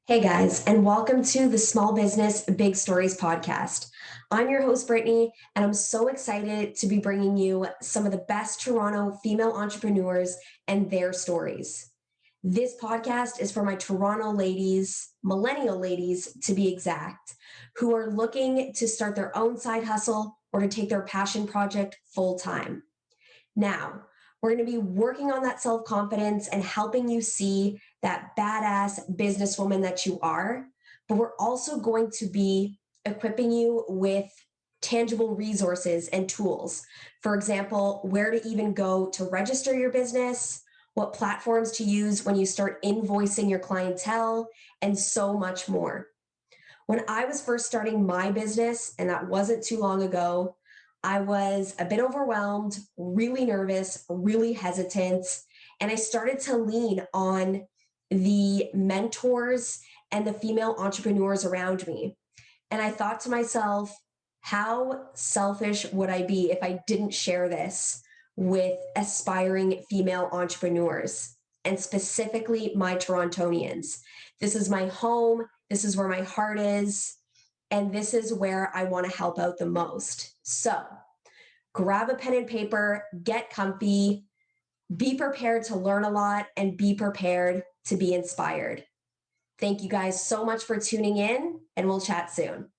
Hey guys, and welcome to the Small Business Big Stories podcast. I'm your host, Brittany, and I'm so excited to be bringing you some of the best Toronto female entrepreneurs and their stories. This podcast is for my Toronto ladies, millennial ladies to be exact, who are looking to start their own side hustle or to take their passion project full time. Now, we're going to be working on that self-confidence and helping you see that badass businesswoman that you are, but we're also going to be equipping you with tangible resources and tools. For example, where to even go to register your business, what platforms to use when you start invoicing your clientele, and so much more. When I was first starting my business, and that wasn't too long ago, I was a bit overwhelmed, really nervous, really hesitant, and I started to lean on the mentors and the female entrepreneurs around me. And I thought to myself, how selfish would I be if I didn't share this with aspiring female entrepreneurs, and specifically my Torontonians? This is my home. This is where my heart is. And this is where I want to help out the most. So grab a pen and paper, get comfy, be prepared to learn a lot, and be prepared to be inspired. Thank you guys so much for tuning in, and we'll chat soon.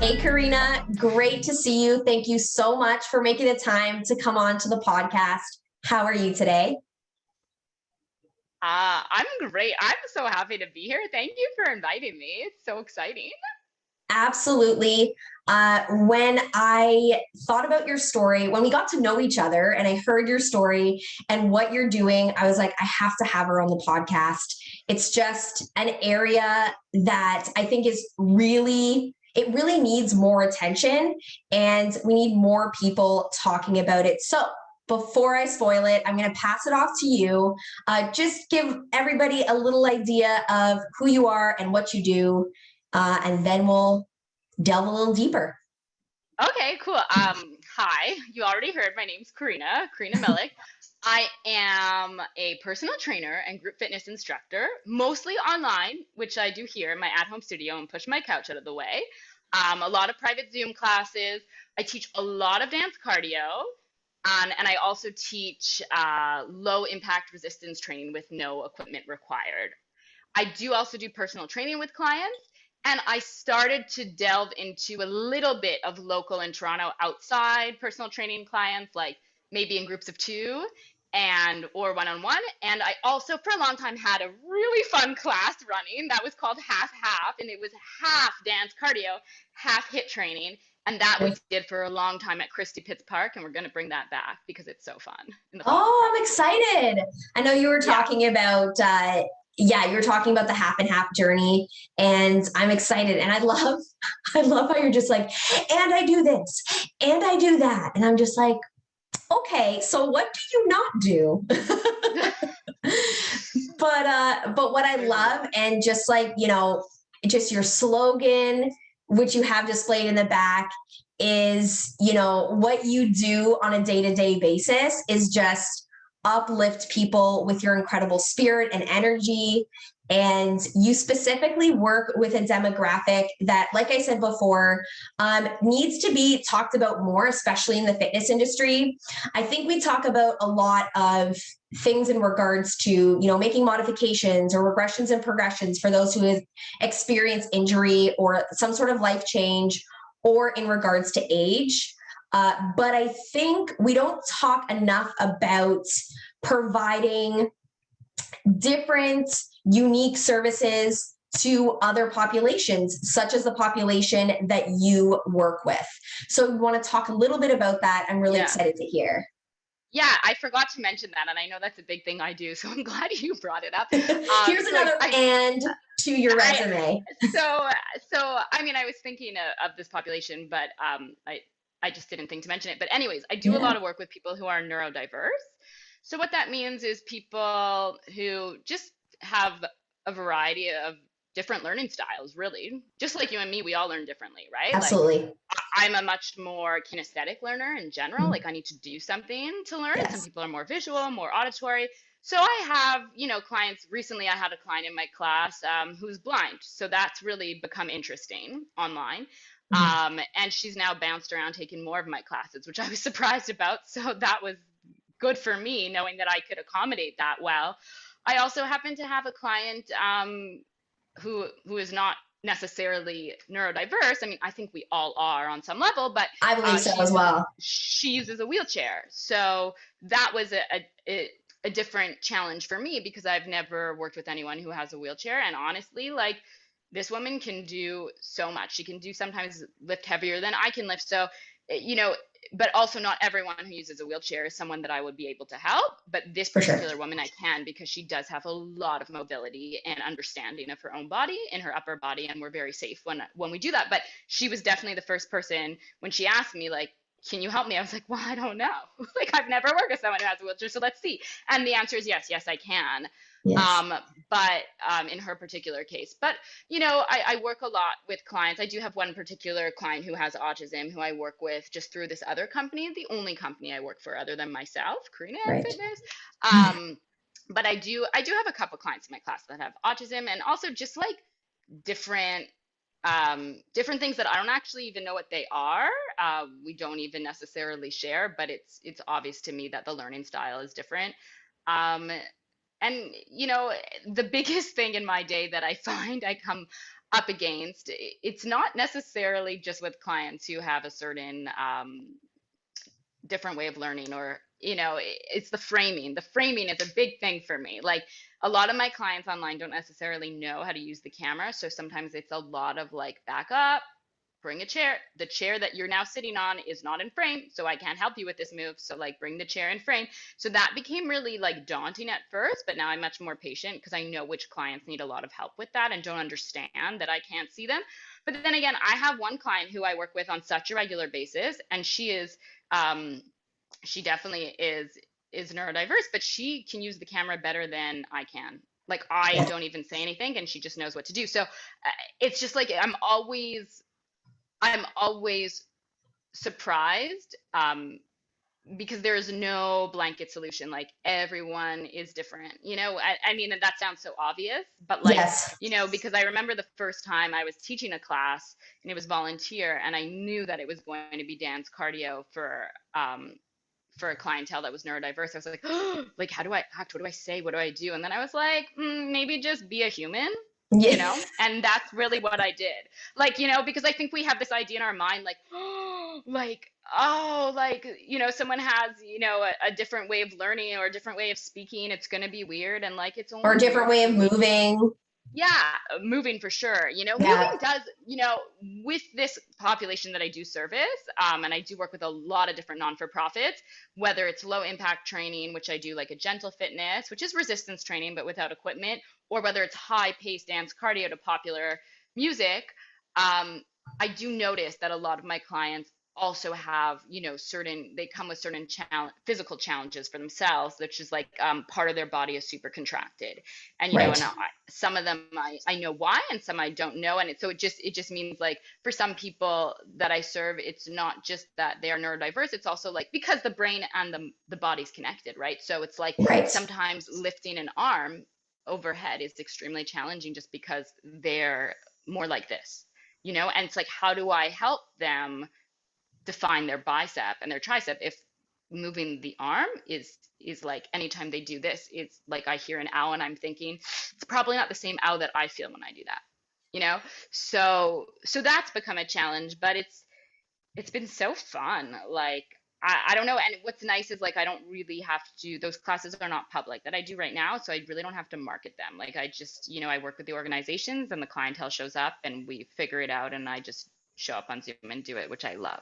Hey, Karina, great to see you. Thank you so much for making the time to come on to the podcast. How are you today? I'm great. I'm so happy to be here. Thank you for inviting me. It's so exciting. Absolutely. When I thought about your story, when we got to know each other and I heard your story and what you're doing, I was like, I have to have her on the podcast. It's just an area that I think is it really needs more attention, and we need more people talking about it. So before I spoil it, I'm going to pass it off to you. Just give everybody a little idea of who you are and what you do. And then we'll delve a little deeper. Okay, cool. Hi. You already heard my name's Karina Milech. I am a personal trainer and group fitness instructor, mostly online, which I do here in my at-home studio and push my couch out of the way. A lot of private Zoom classes. I teach a lot of dance cardio. And I also teach low impact resistance training with no equipment required. I do also do personal training with clients. And I started to delve into a little bit of local in Toronto outside personal training clients, like maybe in groups of two and or one-on-one. And I also for a long time had a really fun class running that was called Half Half, and it was half dance cardio, half hit training. And that we did for a long time at Christie Pitts Park, and we're going to bring that back because it's so fun in the fall. Oh, I'm excited. I know you were talking about you were talking about the half and half journey, and I'm excited. And I love how you're just like, and I do this and I do that. And I'm just like, okay, so what do you not do? But what I love, and just like, just your slogan, which you have displayed in the back, is, what you do on a day-to-day basis is just uplift people with your incredible spirit and energy. And you specifically work with a demographic that, like I said before, needs to be talked about more, especially in the fitness industry. I think we talk about a lot of things in regards to, making modifications or regressions and progressions for those who have experienced injury or some sort of life change, or in regards to age. But I think we don't talk enough about providing different unique services to other populations, such as the population that you work with. So we want to talk a little bit about that. I'm really excited to hear. Yeah, I forgot to mention that, and I know that's a big thing I do, so I'm glad you brought it up. Here's another and to your resume. I mean, I was thinking of this population, but I just didn't think to mention it. But anyways, I do a lot of work with people who are neurodiverse. So what that means is people who just have a variety of different learning styles, really. Just like you and me, we all learn differently, right? Absolutely. Like, I'm a much more kinesthetic learner in general. Like I need to do something to learn. Yes. Some people are more visual, more auditory. So I have, clients. Recently, I had a client in my class who's blind. So that's really become interesting online. Mhm. And she's now bounced around taking more of my classes, which I was surprised about. So that was good for me, knowing that I could accommodate that well. I also happen to have a client who is not necessarily neurodiverse. I mean, I think we all are on some level, but I believe so she as uses well. she uses a wheelchair. So that was a different challenge for me because I've never worked with anyone who has a wheelchair. And honestly, like, this woman can do so much. She can do sometimes lift heavier than I can lift. So, you know, but also not everyone who uses a wheelchair is someone that I would be able to help. But this For sure. particular woman I can, because she does have a lot of mobility and understanding of her own body in her upper body, and we're very safe when we do that. But she was definitely the first person when she asked me, like, can you help me? I was like, well, I don't know. Like, I've never worked with someone who has a wheelchair, so let's see. And the answer is yes, yes, I can. Yes. Um, but in her particular case, but I work a lot with clients. I do have one particular client who has autism who I work with just through this other company, the only company I work for other than myself, Right. Karinaemfitness. But I do have a couple clients in my class that have autism, and also just like different different things that I don't actually even know what they are. We don't even necessarily share, but it's obvious to me that the learning style is different. Um, and the biggest thing in my day that I find I come up against, it's not necessarily just with clients who have a certain different way of learning, or it's the framing is a big thing for me. Like, a lot of my clients online don't necessarily know how to use the camera, so sometimes it's a lot of like, back up, bring a chair. The chair that you're now sitting on is not in frame, so I can't help you with this move. So, like, bring the chair in frame. So that became really like daunting at first, but now I'm much more patient because I know which clients need a lot of help with that and don't understand that I can't see them. But then again, I have one client who I work with on such a regular basis, and um, she definitely is neurodiverse, but she can use the camera better than I can. Like, I Yes. don't even say anything, and she just knows what to do. So it's just like, I'm always surprised, because there's no blanket solution. Like, everyone is different. I mean, and that sounds so obvious, but like, Yes. because I remember the first time I was teaching a class and it was volunteer, and I knew that it was going to be dance cardio for a clientele that was neurodiverse. I was like, oh, like, how do I act? What do I say? What do I do? And then I was like, maybe just be a human, Yeah. and that's really what I did. Like, because I think we have this idea in our mind, like, like, oh, like, someone has, a different way of learning or a different way of speaking. It's going to be weird. And like, it's Or a only different weird way if of you make. moving. Yeah, moving for sure. Moving Yeah. does, with this population that I do service, and I do work with a lot of different non-for-profits, whether it's low impact training, which I do, like a gentle fitness, which is resistance training but without equipment, or whether it's high paced dance cardio to popular music. I do notice that a lot of my clients also have, they come with certain physical challenges for themselves, which is like, part of their body is super contracted, and Right. some of them I know why, and some I don't know. And it just means, like, for some people that I serve, it's not just that they are neurodiverse, it's also like, because the brain and the body's connected, right? So it's like, Right. sometimes lifting an arm overhead is extremely challenging just because they're more like this, and it's like, how do I help them define their bicep and their tricep if moving the arm is like, anytime they do this, it's like I hear an ow, and I'm thinking it's probably not the same ow that I feel when I do that, you know so that's become a challenge, but it's been so fun. Like, I don't know. And what's nice is, like, I don't really have to, those classes are not public that I do right now, so I really don't have to market them. Like, I just, I work with the organizations, and the clientele shows up, and we figure it out, and I just show up on Zoom and do it, which I love.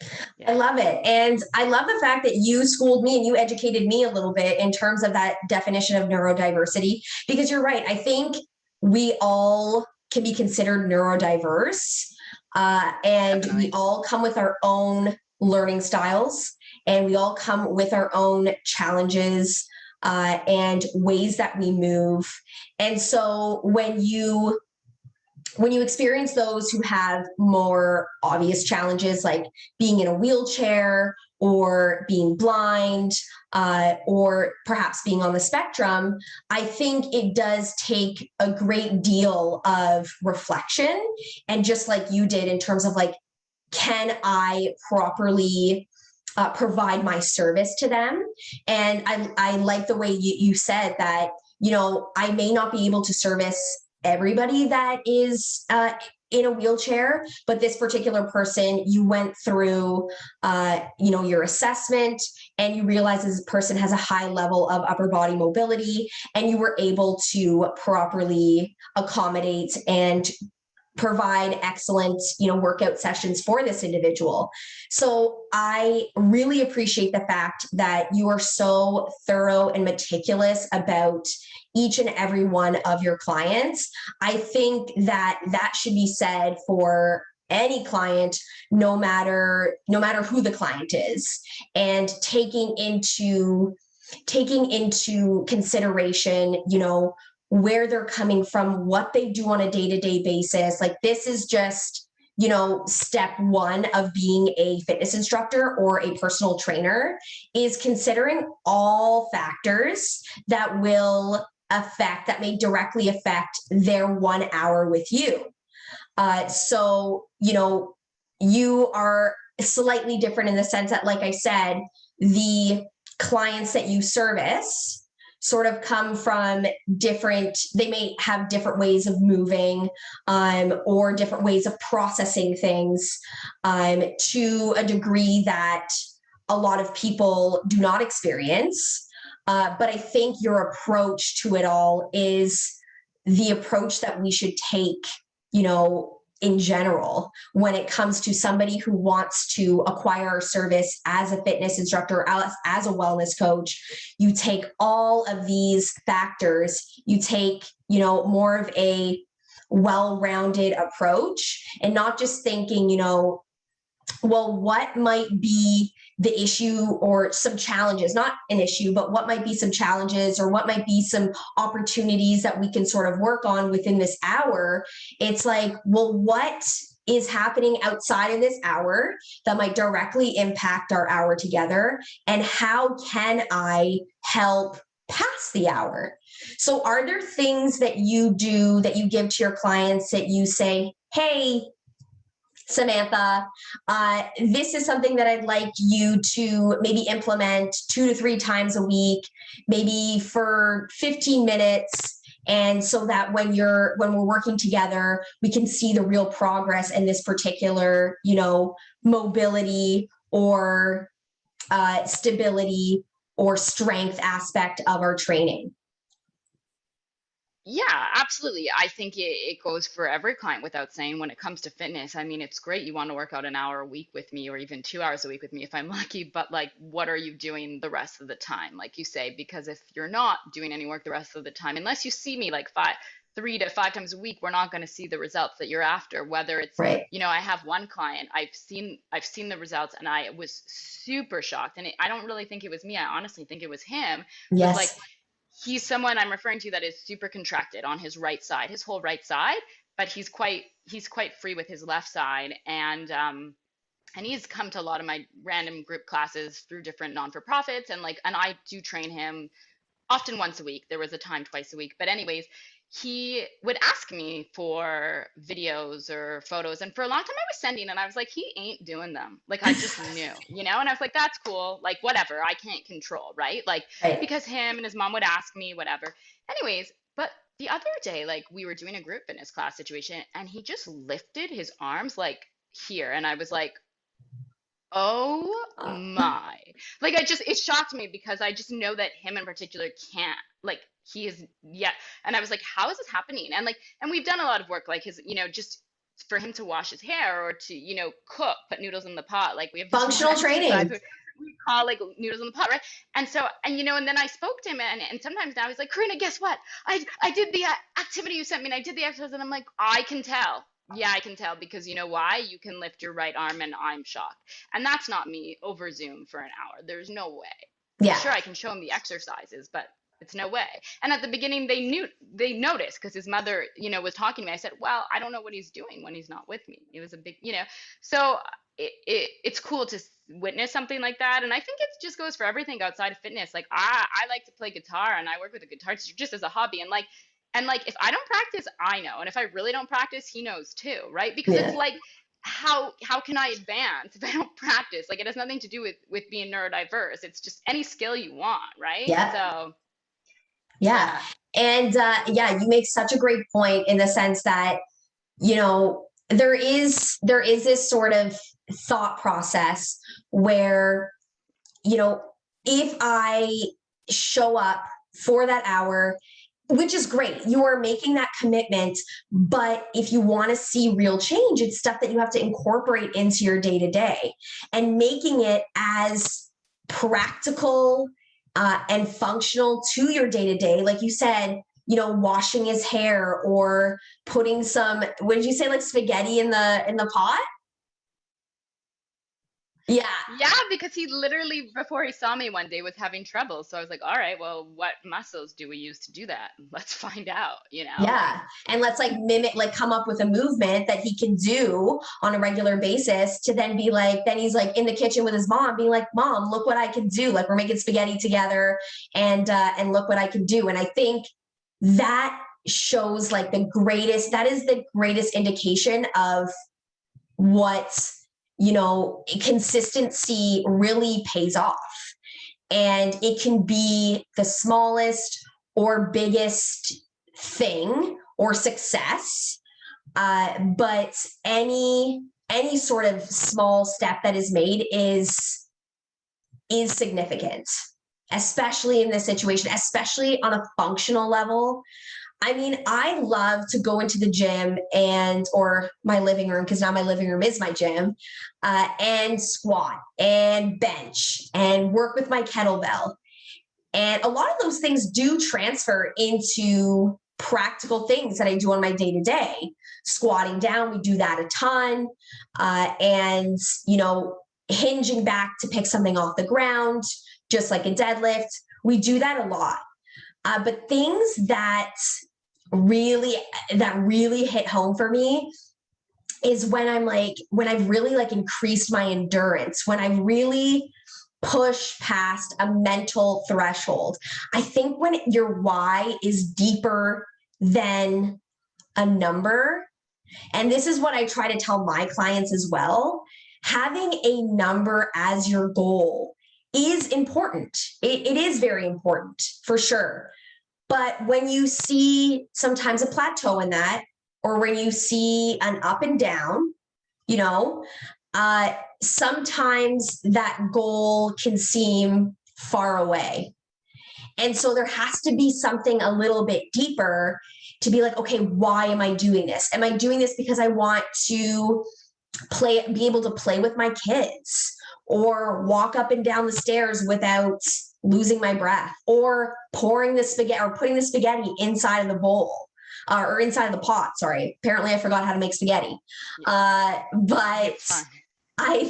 I Yeah. love it. And I love the fact that you schooled me and you educated me a little bit in terms of that definition of neurodiversity, because you're right. I think we all can be considered neurodiverse, and we Definitely. all come with our own learning styles, and we all come with our own challenges, and ways that we move. And so when you when you experience those who have more obvious challenges, like being in a wheelchair or being blind, or perhaps being on the spectrum, I think it does take a great deal of reflection. And just like you did in terms of like, can I properly provide my service to them? And I like the way you said that, I may not be able to service everybody that is in a wheelchair, but this particular person, you went through, your assessment, and you realize this person has a high level of upper body mobility, and you were able to properly accommodate and provide excellent, workout sessions for this individual. So I really appreciate the fact that you are so thorough and meticulous about each and every one of your clients. I think that that should be said for any client, no matter who the client is, and taking into consideration, where they're coming from, what they do on a day-to-day basis. Like, this is just, step one of being a fitness instructor or a personal trainer, is considering all factors that may directly affect their 1 hour with you. So, you are slightly different in the sense that, like I said, the clients that you service sort of come from they may have different ways of moving, or different ways of processing things, to a degree that a lot of people do not experience. But I think your approach to it all is the approach that we should take, in general, when it comes to somebody who wants to acquire our service as a fitness instructor, as a wellness coach. You take all of these factors, you take, more of a well-rounded approach, and not just thinking, well, what might be the issue or some challenges, not an issue, but what might be some challenges or what might be some opportunities that we can sort of work on within this hour. It's like, well, what is happening outside of this hour that might directly impact our hour together? And how can I help pass the hour? So are there things that you do, that you give to your clients, that you say, hey, Samantha, this is something that I'd like you to maybe implement 2 to 3 times a week, maybe for 15 minutes. And so that when we're working together, we can see the real progress in this particular, mobility or stability or strength aspect of our training. Yeah, absolutely. I think it goes for every client without saying when it comes to fitness. I mean, it's great you want to work out an hour a week with me or even 2 hours a week with me if I'm lucky, but like, what are you doing the rest of the time? Like you say, because if you're not doing any work the rest of the time, unless you see me like 3 to 5 times a week, we're not going to see the results that you're after. Whether it's, Right. I have one client, I've seen the results and I was super shocked. And I don't really think it was me. I honestly think it was him. Was like, Yes. he's someone I'm referring to that is super contracted on his right side, his whole right side, but he's quite free with his left side, and he's come to a lot of my random group classes through different non-for-profits, and I do train him often once a week. There was a time twice a week. But anyways, he would ask me for videos or photos. And for a long time I was sending and I was like, he ain't doing them. Like I just knew, and I was like, that's cool. Like whatever, I can't control, right? Like Right. because him and his mom would ask me, whatever. Anyways, but the other day, like we were doing a group fitness class situation and he just lifted his arms like here. And I was like, oh Uh, my. Like it shocked me because I just know that him in particular can't. Like he is yeah. And I was like, how is this happening? And we've done a lot of work like his, just for him to wash his hair or to, cook, put noodles in the pot. Like we have this one Functional exercise training. we call like noodles in the pot, right? And so and then I spoke to him and sometimes now he's like, Karina, guess what? I did the activity you sent me and I did the exercise and I'm like, I can tell. Yeah, I can tell because you know why? You can lift your right arm and I'm shocked. And that's not me over Zoom for an hour. There's no way. Yeah. Sure, I can show him the exercises, but It's no way. And at the beginning, they noticed because his mother, was talking to me. I said, well, I don't know what he's doing when he's not with me. It was a big. So it's cool to witness something like that. And I think it just goes for everything outside of fitness. Like I like to play guitar and I work with a guitar teacher just as a hobby. And like if I don't practice, I know. And if I really don't practice, he knows too, right? Because it's Yeah. like how can I advance if I don't practice? Like it has nothing to do with being neurodiverse. It's just any skill you want, right? Yeah. So Yeah. yeah. And yeah, you make such a great point in the sense that, there is this sort of thought process where, you know, if I show up for that hour, which is great, you are making that commitment. But if you want to see real change, it's stuff that you have to incorporate into your day to day and making it as practical and functional to your day to day. Like you said, washing his hair or putting some, what did you say, like spaghetti in the pot? Yeah. Yeah, because he literally before he saw me one day was having trouble. So I was like, all right, well, what muscles do we use to do that? Let's find out. Yeah. And let's like mimic, like come up with a movement that he can do on a regular basis to then be like, then he's like in the kitchen with his mom being like, Mom, look what I can do. Like we're making spaghetti together and look what I can do. And I think that shows like that is the greatest indication of what, consistency really pays off. And it can be the smallest or biggest thing or success, but any sort of small step that is made is significant, especially in this situation, especially on a functional level. I mean, I love to go into the gym or my living room, because now my living room is my gym, and squat and bench and work with my kettlebell. And a lot of those things do transfer into practical things that I do on my day to day. Squatting down, we do that a ton. And, hinging back to pick something off the ground, just like a deadlift, we do that a lot. But things that really hit home for me is when I've really like increased my endurance, when I've really pushed past a mental threshold. I think when your why is deeper than a number, and this is what I try to tell my clients as well, having a number as your goal is important. It is very important for sure. But when you see sometimes a plateau in that, or when you see an up and down, sometimes that goal can seem far away. And so there has to be something a little bit deeper to be like, okay, why am I doing this? Am I doing this because I want to be able to play with my kids, or walk up and down the stairs without losing my breath, or pouring the spaghetti or putting the spaghetti inside of the bowl, or inside of the pot? Sorry. Apparently I forgot how to make spaghetti. But I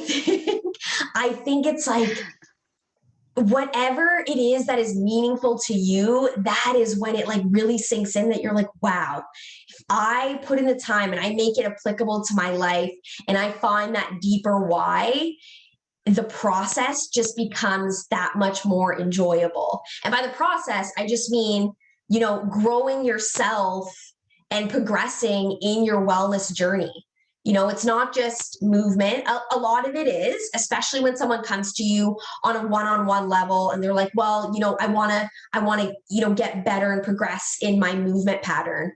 think it's like, whatever it is that is meaningful to you, that is when it like really sinks in, that you're like, wow, if I put in the time and I make it applicable to my life and I find that deeper why, the process just becomes that much more enjoyable. And by the process, I just mean, growing yourself and progressing in your wellness journey. It's not just movement. A lot of it is, especially when someone comes to you on a one-on-one level and they're like, well, I want to, get better and progress in my movement pattern.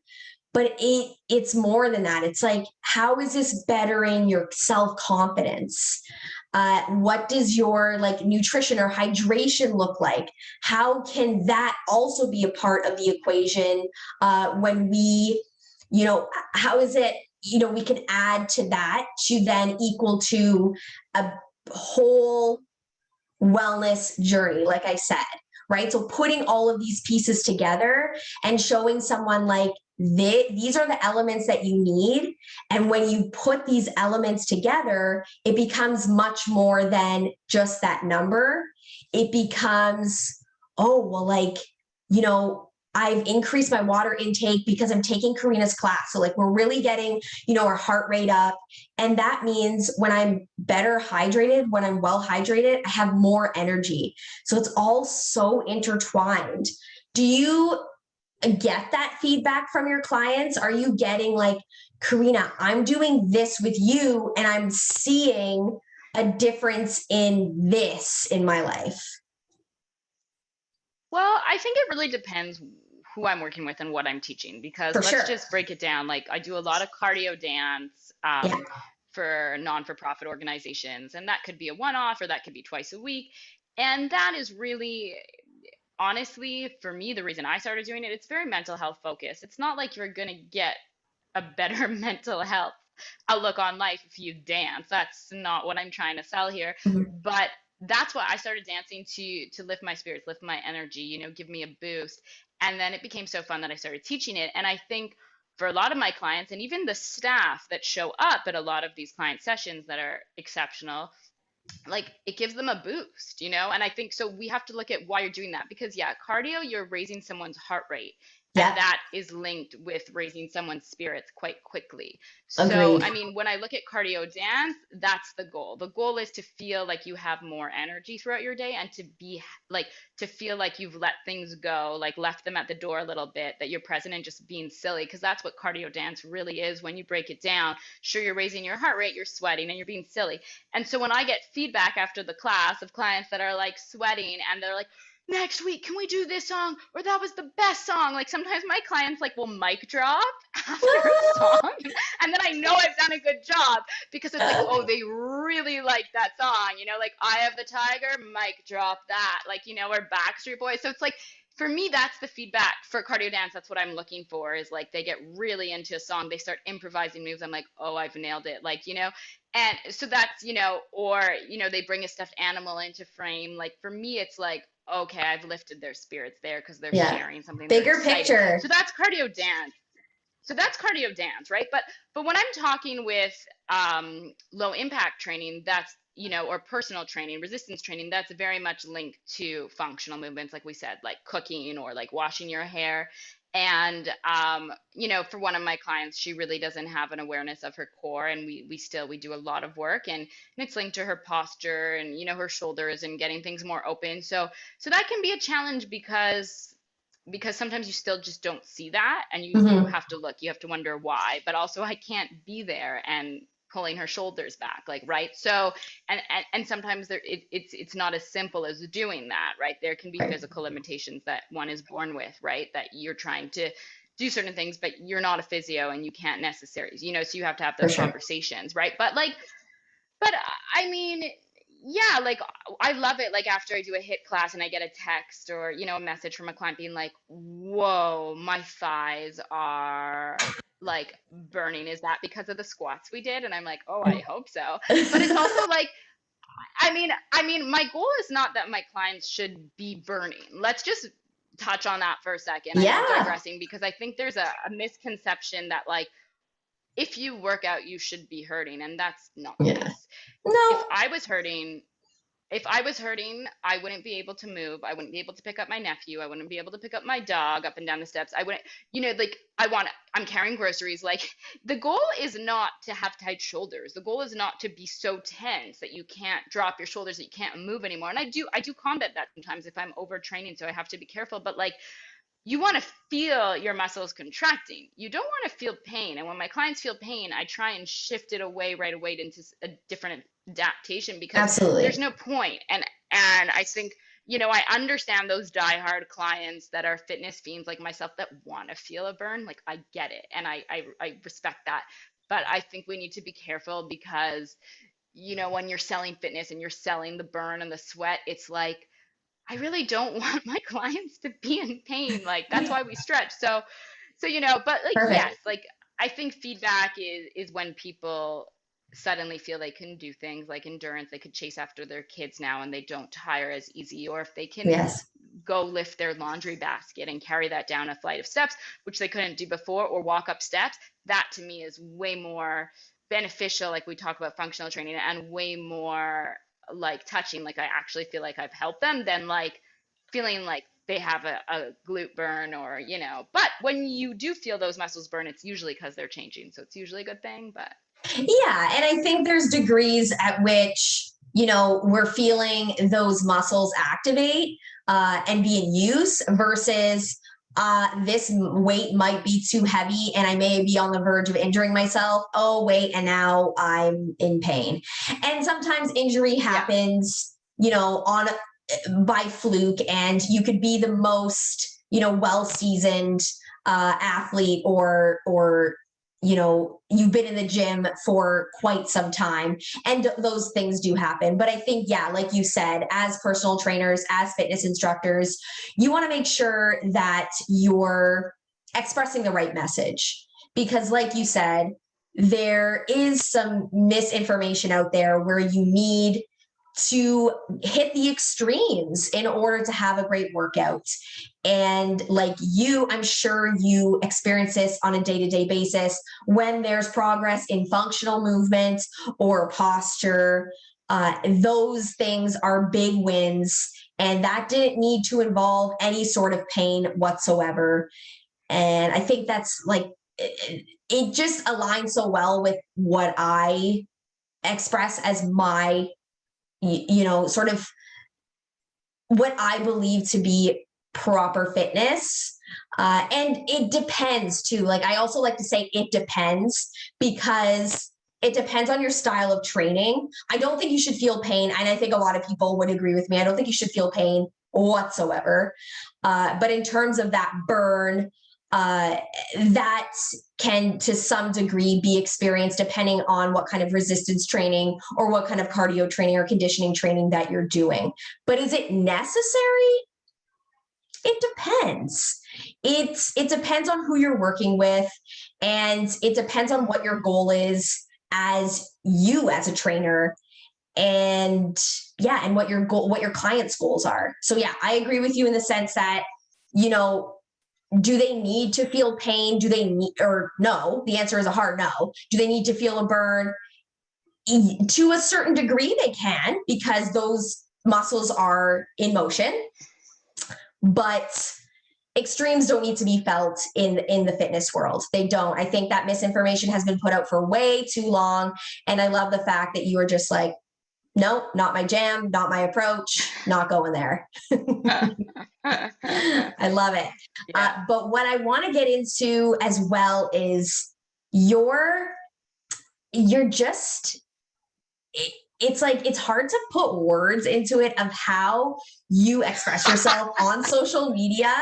But it's more than that. It's like, how is this bettering your self-confidence? What does your like nutrition or hydration look like? How can that also be a part of the equation? When we, how is it, we can add to that to then equal to a whole wellness journey, like I said, right? So putting all of these pieces together and showing someone like, these are the elements that you need. And when you put these elements together, it becomes much more than just that number. It becomes, oh, well, like, I've increased my water intake because I'm taking Karina's class. So like we're really getting, our heart rate up. And that means when I'm better hydrated, when I'm well hydrated, I have more energy. So it's all so intertwined. Do you get that feedback from your clients? Are you getting like, Karina, I'm doing this with you and I'm seeing a difference in this in my life? Well, I think it really depends who I'm working with and what I'm teaching, because For let's sure. just break it down. Like I do a lot of cardio dance Yeah. for non-for-profit organizations, and that could be a one-off or that could be twice a week. And that is really, honestly, for me, the reason I started doing it, it's very mental health focused. It's not like you're going to get a better mental health outlook on life if you dance. That's not what I'm trying to sell here. Mhm. But that's why I started dancing to lift my spirits, lift my energy, give me a boost. And then it became so fun that I started teaching it. And I think for a lot of my clients and even the staff that show up at a lot of these client sessions that are exceptional, like it gives them a boost, and I think so we have to look at why you're doing that, because yeah, cardio, you're raising someone's heart rate, and Yeah. that is linked with raising someone's spirits quite quickly. So Agreed. I mean, when I look at cardio dance, that's the goal is to feel like you have more energy throughout your day, and to be like, to feel like you've let things go, like left them at the door a little bit, that you're present and just being silly, because that's what cardio dance really is when you break it down. Sure, you're raising your heart rate, you're sweating, and you're being silly. And so when I get feedback after the class of clients that are like sweating and they're like, next week, can we do this song? Or that was the best song. Like sometimes my clients like will mic drop after a song. And then I know I've done a good job, because it's like, oh, they really like that song. Like Eye of the Tiger, mic drop that. Like, or Backstreet Boys. So it's like, for me, that's the feedback for cardio dance. That's what I'm looking for, is like they get really into a song. They start improvising moves. I'm like, oh, I've nailed it. Like, and so that's, or, they bring a stuffed animal into frame. Like for me, it's like, okay, I've lifted their spirits there because they're Yeah. sharing something, they're Bigger excited. picture. So that's cardio dance, right? But when I'm talking with low impact training, that's, or personal training, resistance training, that's very much linked to functional movements, like we said, like cooking or like washing your hair. And for one of my clients, she really doesn't have an awareness of her core, and we do a lot of work, and it's linked to her posture and her shoulders and getting things more open. So that can be a challenge, because sometimes you still just don't see that, and you Hmm. have to look, you have to wonder why. But also I can't be there and pulling her shoulders back, like, right? So and sometimes it's not as simple as doing that, right? There can be Right. physical limitations that one is born with, right? That you're trying to do certain things, but you're not a physio and you can't necessarily, so you have to have For those sure. conversations, right? But I mean, yeah, like I love it. Like after I do a hit class and I get a text or, a message from a client being like, whoa, my thighs are like burning. Is that because of the squats we did? And I'm like, oh, I hope so. But it's also like, I mean, my goal is not that my clients should be burning. Let's just touch on that for a second. I know I'm Yeah. digressing, because I think there's a misconception that like if you work out, you should be hurting, and that's not the Yeah. case. If No. I was hurting, if I was hurting, I wouldn't be able to move. I wouldn't be able to pick up my nephew. I wouldn't be able to pick up my dog up and down the steps. I wouldn't, like I'm carrying groceries. Like the goal is not to have tight shoulders. The goal is not to be so tense that you can't drop your shoulders, that you can't move anymore. And I do combat that sometimes if I'm overtraining, so I have to be careful. But like you want to feel your muscles contracting. You don't want to feel pain. And when my clients feel pain, I try and shift it away right away into a different adaptation, because there's Absolutely. no point. And I think, I understand those diehard clients that are fitness fiends like myself that want to feel a burn. Like I get it, and I respect that. But I think we need to be careful, because when you're selling fitness and you're selling the burn and the sweat, it's like I really don't want my clients to be in pain. Like that's why we stretch. So but like yes, Perfect. like I think feedback is when people suddenly feel they can do things like endurance, they could chase after their kids now and they don't tire as easy, or if they can Yes. go lift their laundry basket and carry that down a flight of steps, which they couldn't do before, or walk up steps, that to me is way more beneficial, like we talk about functional training, and way more like touching, like I actually feel like I've helped them, than like feeling like they have a glute burn or, but when you do feel those muscles burn, it's usually because they're changing. So it's usually a good thing, but. Yeah. And I think there's degrees at which, we're feeling those muscles activate and be in use versus this weight might be too heavy and I may be on the verge of injuring myself. Oh, wait. And now I'm in pain. And sometimes injury happens, on by fluke, and you could be the most, well-seasoned athlete or you've been in the gym for quite some time, and those things do happen. But I think, yeah, like you said, as personal trainers, as fitness instructors, you want to make sure that you're expressing the right message, because like you said, there is some misinformation out there where you need to hit the extremes in order to have a great workout. And like you, I'm sure you experience this on a day-to-day basis when there's progress in functional movement or posture. Those things are big wins, and that didn't need to involve any sort of pain whatsoever. And I think that's like, it just aligns so well with what I express as my sort of what I believe to be proper fitness. And it depends too. Like, I also like to say it depends, because it depends on your style of training. I don't think you should feel pain. And I think a lot of people would agree with me. I don't think you should feel pain whatsoever. But in terms of that burn, that can to some degree be experienced depending on what kind of resistance training or what kind of cardio training or conditioning training that you're doing. But is it necessary? It depends. It depends on who you're working with, and it depends on what your goal is as you as a trainer, and yeah, and what your client's goals are. So yeah, I agree with you in the sense that, do they need to feel pain? Do they need, or no? The answer is a hard no. Do they need to feel a burn? To a certain degree, they can, because those muscles are in motion. But extremes don't need to be felt in the fitness world. They don't. I think that misinformation has been put out for way too long. And I love the fact that you are just like, nope, not my jam, not my approach, not going there. I love it. Yeah. But what I want to get into as well is you're just, it's like, it's hard to put words into it of how you express yourself on social media,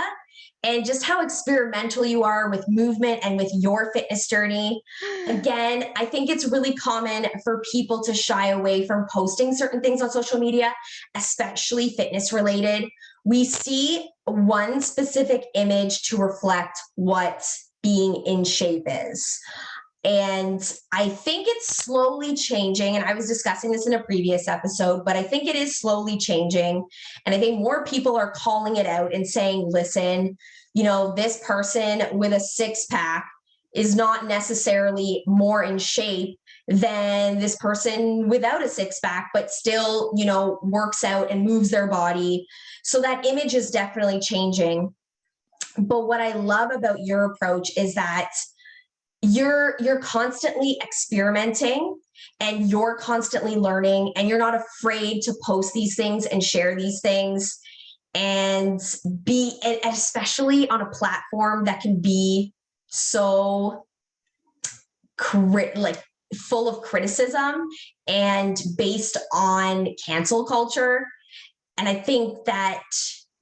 and just how experimental you are with movement and with your fitness journey. Again, I think it's really common for people to shy away from posting certain things on social media, especially fitness related. We see one specific image to reflect what being in shape is. And I think it's slowly changing. And I was discussing this in a previous episode, but I think it is slowly changing. And I think more people are calling it out and saying, listen, this person with a six-pack is not necessarily more in shape than this person without a six-pack, but still, works out and moves their body. So that image is definitely changing. But what I love about your approach is that you're constantly experimenting, and you're constantly learning, and you're not afraid to post these things and share these things, and especially on a platform that can be so full of criticism and based on cancel culture. And I think that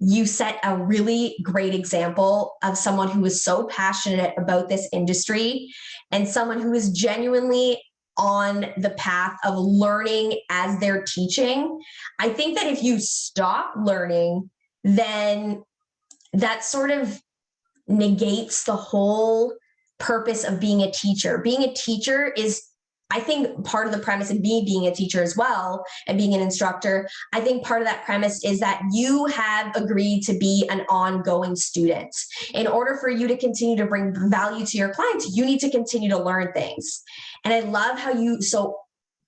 you set a really great example of someone who is so passionate about this industry, and someone who is genuinely on the path of learning as they're teaching. I think that if you stop learning, then that sort of negates the whole purpose of being a teacher. Being a teacher is, I think, part of the premise of me being a teacher as well, and being an instructor. I think part of that premise is that you have agreed to be an ongoing student. In order for you to continue to bring value to your clients, you need to continue to learn things. And I love how you so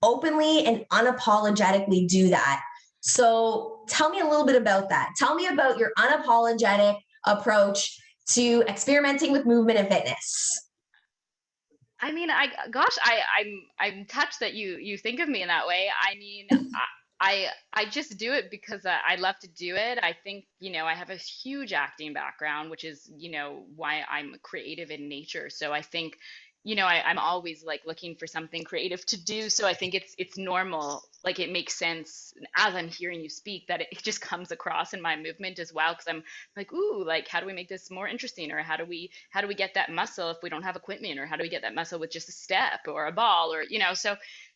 openly and unapologetically do that. So tell me a little bit about that. Tell me about your unapologetic approach to experimenting with movement and fitness. I mean, I'm touched that you think of me in that way. I mean, I just do it because I love to do it. I think, I have a huge acting background, which is, why I'm creative in nature. So I think, I'm always like looking for something creative to do. So I think it's normal. Like it makes sense as I'm hearing you speak that it just comes across in my movement as well. Because I'm like, ooh, like how do we make this more interesting? Or how do we get that muscle if we don't have equipment? Or how do we get that muscle with just a step or a ball? Or,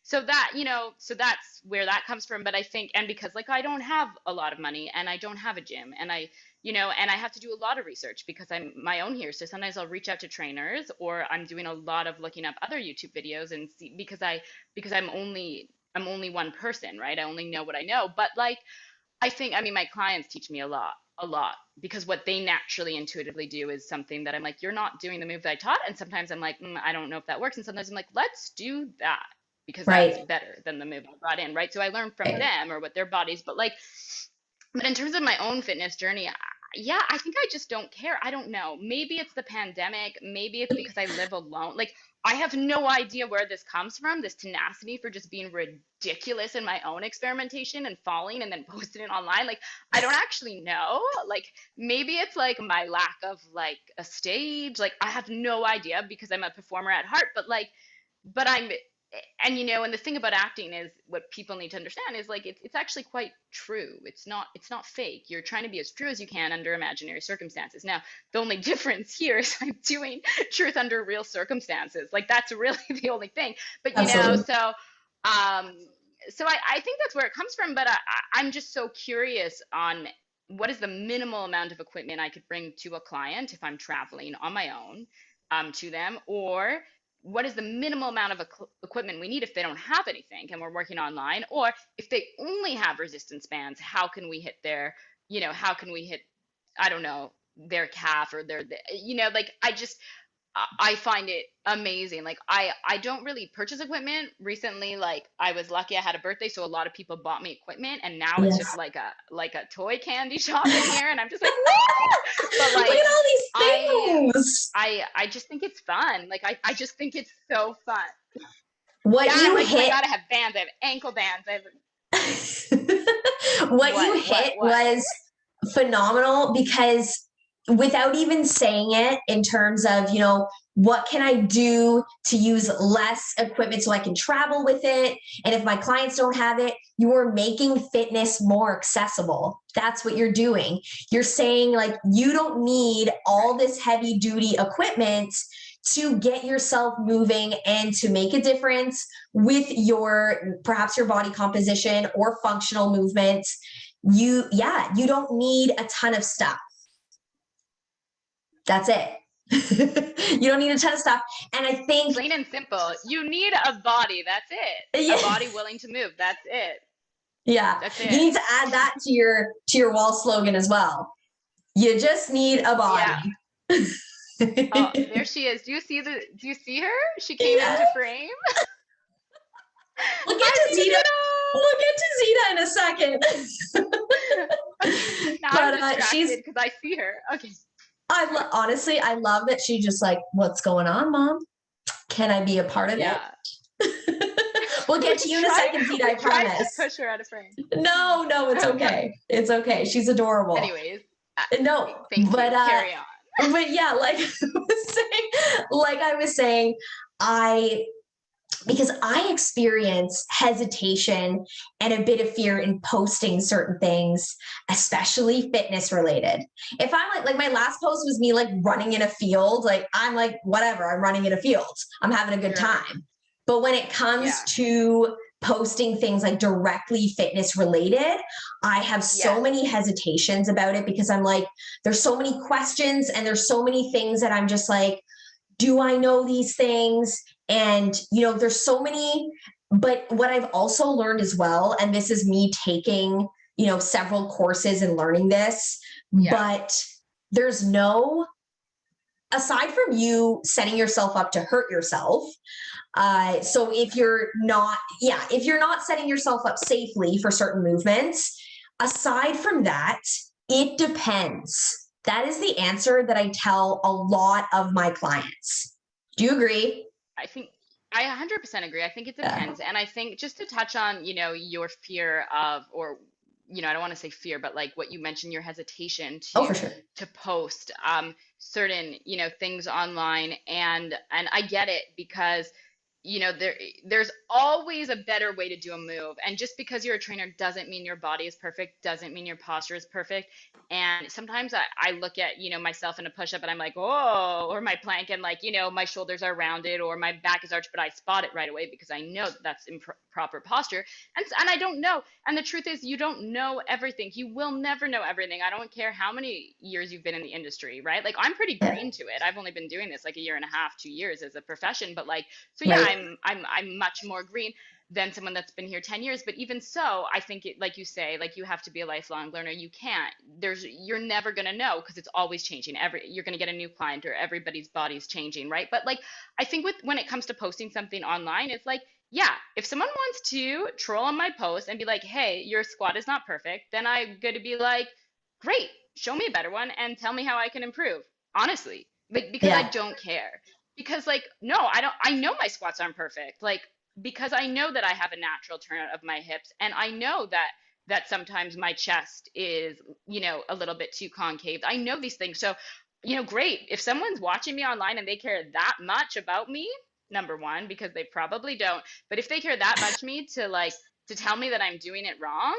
so that's where that comes from. But I think, and because like I don't have a lot of money and I don't have a gym and and I have to do a lot of research because I'm my own here. So sometimes I'll reach out to trainers or I'm doing a lot of looking up other YouTube videos and see because I'm only one person, right? I only know what I know. But like I think, I mean, my clients teach me a lot, because what they naturally intuitively do is something that I'm like, you're not doing the move that I taught. And sometimes I'm like, I don't know if that works. And sometimes I'm like, let's do that because that's Right. better than the move I brought in, right? So I learn from them or what their bodies, but in terms of my own fitness journey, yeah, I think I just don't care. I don't know. Maybe it's the pandemic. Maybe it's because I live alone. Like, I have no idea where this comes from, this tenacity for just being ridiculous in my own experimentation and falling and then posting it online. Like, I don't actually know. Like, maybe it's like my lack of like a stage. Like, I have no idea because I'm a performer at heart, but and the thing about acting is what people need to understand is like it's actually quite true. It's not fake. You're trying to be as true as you can under imaginary circumstances. Now the only difference here is I'm doing truth under real circumstances. Like that's really the only thing. But Absolutely. um I think that's where it comes from. But I'm just so curious on what is the minimal amount of equipment I could bring to a client if I'm traveling on my own, to them, or what is the minimal amount of equipment we need if they don't have anything and we're working online, or if they only have resistance bands, how can we hit how can we hit, I don't know, their calf or like I find it amazing. Like I don't really purchase equipment recently. Like I was lucky I had a birthday, so a lot of people bought me equipment, and now it's just Yes. like a toy candy shop in here, and I'm just like, what? But Look like at all I these things. I just think it's fun. Like I just think it's so fun. Yeah, What I'm you like, oh my hit, God, I have bands, I have ankle bands, I have what you hit what? was phenomenal because without even saying it in terms of, what can I do to use less equipment so I can travel with it? And if my clients don't have it, you are making fitness more accessible. That's what you're doing. You're saying, like, you don't need all Right. this heavy duty equipment to get yourself moving and to make a difference with perhaps your body composition or functional movements. You don't need a ton of stuff. That's it. You don't need a ton of stuff. And I think, Plain and simple. You need a body, that's it. A yeah, body willing to move, that's it. yeah, That's you it. need to add that to your wall slogan as well. You just need a Yeah. body. Oh, there she is. Do you see her? She came Yeah. into frame. We'll get Hi, to Zeta. We'll get to Zeta in a second. Zeta. Okay. Now I'm But distracted because I see her. Okay. honestly, I love that she just like, what's going on, mom? Can I be a part of it? Yeah. We'll We get to you in a second, Zeta, I tried to promise. push her out of frame. No, it's okay. It's okay. She's adorable. Anyways, No, thank but you. Carry on. yeah, like I was saying, I because I experience hesitation and a bit of fear in posting certain things, especially fitness related. If I'm like my last post was me like running in a field, like I'm like, whatever, I'm running in a field. I'm having a good Sure. time. But when it comes Yeah. to posting things like directly fitness related, I have so Yes. many hesitations about it because I'm like, there's so many questions and there's so many things that I'm just like, do I know these things? And, there's so many, but what I've also learned as well, and this is me taking, several courses and learning this, Yeah. but there's no, aside from you setting yourself up to hurt yourself. So if you're not setting yourself up safely for certain movements, Aside from that, it depends. That is the answer that I tell a lot of my clients. Do you agree? I think I 100% agree. I think it Yeah. depends. And I think just to touch on, your fear of, or, I don't want to say fear, but like what you mentioned, your hesitation Oh, for to sure. post certain, things online. And I get it because, there's always a better way to do a move. And just because you're a trainer doesn't mean your body is perfect, doesn't mean your posture is perfect. And sometimes I look at, myself in a push up and I'm like, oh, or my plank and like, my shoulders are rounded or my back is arched, but I spot it right away because I know that that's improper posture. And I don't know. And the truth is, you don't know everything. You will never know everything. I don't care how many years you've been in the industry, right? Like I'm pretty Yeah. green to it. I've only been doing this like a year and a half, 2 years as a profession, but like, so yeah, Right. I'm much more green than someone that's been here 10 years. But even so, I think it, like you say, like you have to be a lifelong learner. You can't, you're never going to know because it's always changing. You're going to get a new client or everybody's body's changing, right? But like, I think when it comes to posting something online, it's like, yeah, if someone wants to troll on my post and be like, hey, your squat is not perfect, then I'm going to be like, great, show me a better one and tell me how I can improve. Honestly, like, because I Yeah. don't care. Because like, no, I don't, I know my squats aren't perfect. Like, because I know that I have a natural turn of my hips and I know that sometimes my chest is, a little bit too concave. I know these things. So, great. If someone's watching me online and they care that much about me, number one, because they probably don't, but if they care that much me to like to tell me that I'm doing it wrong,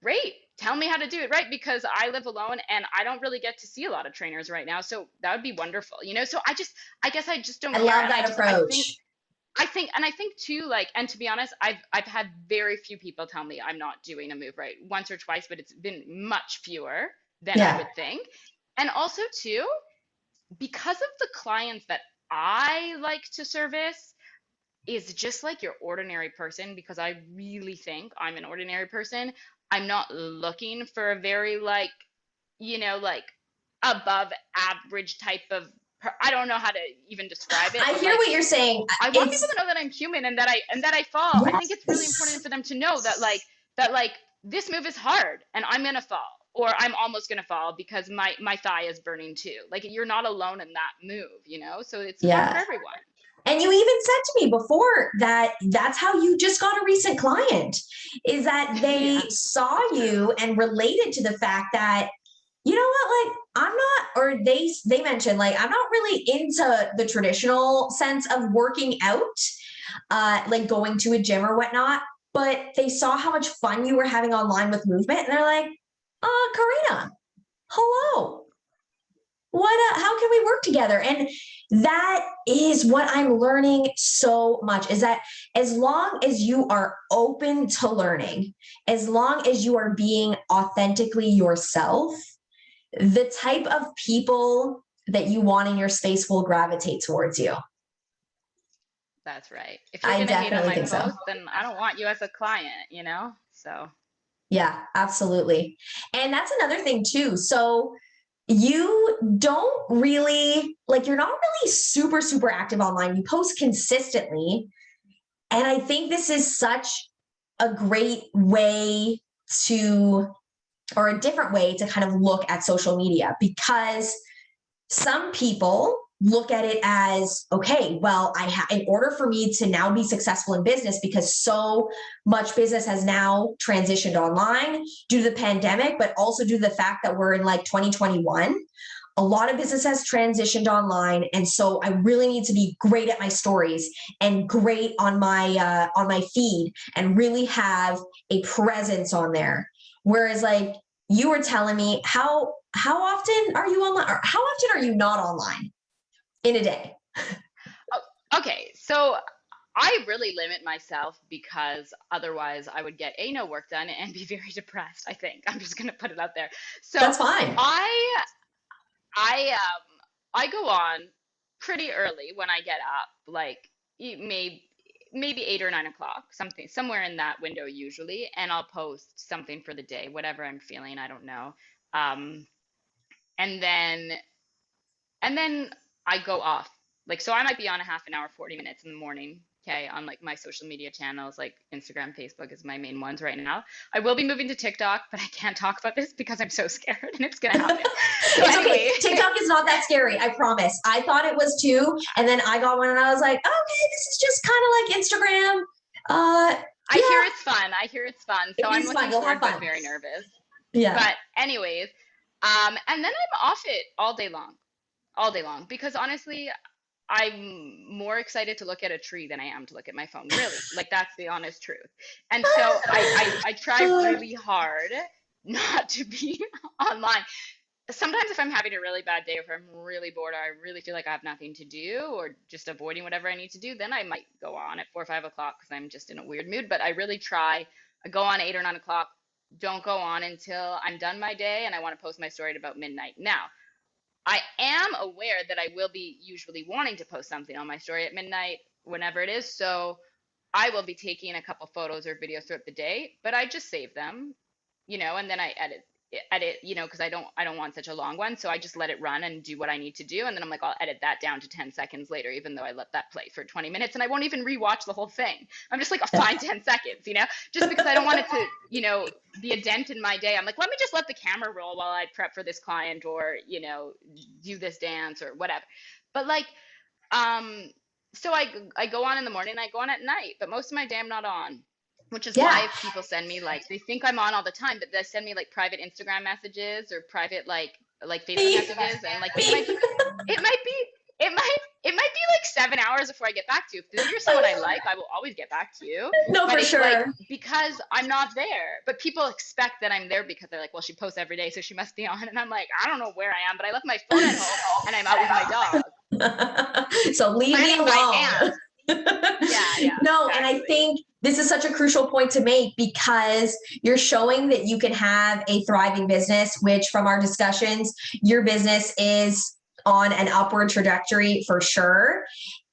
great. Tell me how to do it right because I live alone and I don't really get to see a lot of trainers right now. So that would be wonderful. So I guess I just don't I care love and that approach. I think too, like, and to be honest, I've had very few people tell me I'm not doing a move right, once or twice, but it's been much fewer than I Yeah. would think. And also too, because of the clients that I like to service is just like your ordinary person, because I really think I'm an ordinary person. I'm not looking for a very like, like above average type of I don't know how to even describe it, I but hear like what you're saying. I want people It's to know that I'm human and that I fall. I think it's really important yes. for them to know that this move is hard and I'm gonna fall or I'm almost gonna fall because my thigh is burning too. Like you're not alone in that move. So it's not for Yeah. everyone. And you even said to me before that that's how you just got a recent client, is that Yeah, they saw that's true. you and related to the fact that, you know what, like I'm not, or they mentioned like I'm not really into the traditional sense of working out, like going to a gym or whatnot, but they saw how much fun you were having online with movement and they're like, Karina, hello, what how can we work together? And that is what I'm learning so much, is that as long as you are open to learning, as long as you are being authentically yourself, the type of people that you want in your space will gravitate towards you. That's right. If you're I gonna hate on definitely my think so. post, then I don't want you as a client. So Yeah, absolutely. And that's another thing too. So you don't really, like, you're not really super super active online. You post consistently, and I think this is such a great way to, or a different way to kind of look at social media, because some people look at it as, okay, well, in order for me to now be successful in business, because so much business has now transitioned online due to the pandemic, but also due to the fact that we're in like 2021, a lot of business has transitioned online, and so I really need to be great at my stories and great on my feed and really have a presence on there. Whereas like you were telling me, how often are you online, or how often are you not online in a day? okay, so I really limit myself because otherwise I would get no work done and be very depressed, I think. I'm just gonna put it out there. So That's fine. I I go on pretty early when I get up, like maybe 8 or 9 o'clock, something somewhere in that window usually, and I'll post something for the day, whatever I'm feeling, I don't know. Um, and then and then I go off. Like so I might be on a half an hour, 40 minutes in the morning. Okay, on like my social media channels, like Instagram, Facebook is my main ones right now. I will be moving to TikTok, but I can't talk about this because I'm so scared and it's gonna happen. So It's okay. anyway, TikTok is not that scary. I promise. I thought it was too. And then I got one and I was like, okay, this is just kind of like Instagram. I hear Yeah, it's fun. I hear it's fun. So it I'm is fun. looking You'll have forward, but fun. very nervous. Yeah. But anyways, and then I'm off it all day long, because honestly, I'm more excited to look at a tree than I am to look at my phone. Really, like that's the honest truth. And so I try Uh, really hard not to be online. Sometimes if I'm having a really bad day, or if I'm really bored, or I really feel like I have nothing to do, or just avoiding whatever I need to do, then I might go on at 4 or 5 o'clock because I'm just in a weird mood. But I really try. I go on 8 or 9 o'clock. Don't go on until I'm done my day and I want to post my story at about midnight. Now, I am aware that I will be usually wanting to post something on my story at midnight, whenever it is. So I will be taking a couple photos or videos throughout the day, but I just save them, and then I edit, because I don't want such a long one. So I just let it run and do what I need to do. And then I'm like, I'll edit that down to 10 seconds later, even though I let that play for 20 minutes and I won't even rewatch the whole thing. I'm just like, I'll yeah. find 10 seconds, just because I don't want it to, be a dent in my day. I'm like, let me just let the camera roll while I prep for this client, or, do this dance or whatever. But like, um, so I go on in the morning, I go on at night, but most of my day I'm not on, which is why Yeah. if people send me, like, they think I'm on all the time, but they send me like private Instagram messages or private like Facebook Me. messages, and like Me. it might be it might be like 7 hours before I get back to you. If you're someone I like, I will always get back to you. No, But for it's like, sure. because I'm not there, but people expect that I'm there because they're like, well, she posts every day, so she must be on. And I'm like, I don't know where I am, but I left my phone at home and I'm out with my dog So leave me planning my alone. aunt. Yeah, yeah, No, and I exactly. think this is such a crucial point to make because you're showing that you can have a thriving business, which from our discussions, your business is on an upward trajectory for sure.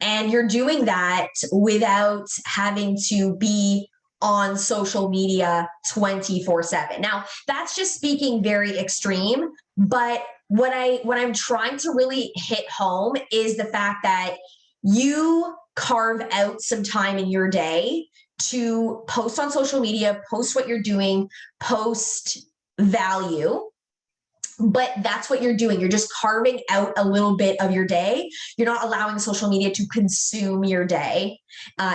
And you're doing that without having to be on social media 24/7. Now, that's just speaking very extreme, but what I'm trying to really hit home is the fact that you carve out some time in your day to post on social media, post what you're doing, post value. But that's what you're doing. You're just carving out a little bit of your day. You're not allowing social media to consume your day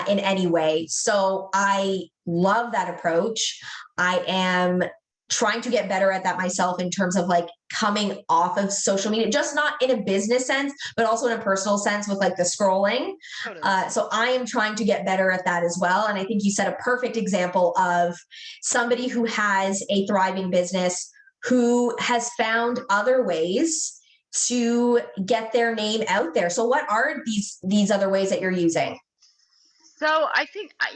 in any way. So I love that approach. I am trying to get better at that myself in terms of like coming off of social media, just not in a business sense, but also in a personal sense with like the scrolling. Totally. So I am trying to get better at that as well. And I think you set a perfect example of somebody who has a thriving business who has found other ways to get their name out there. So what are these other ways that you're using? So I think, I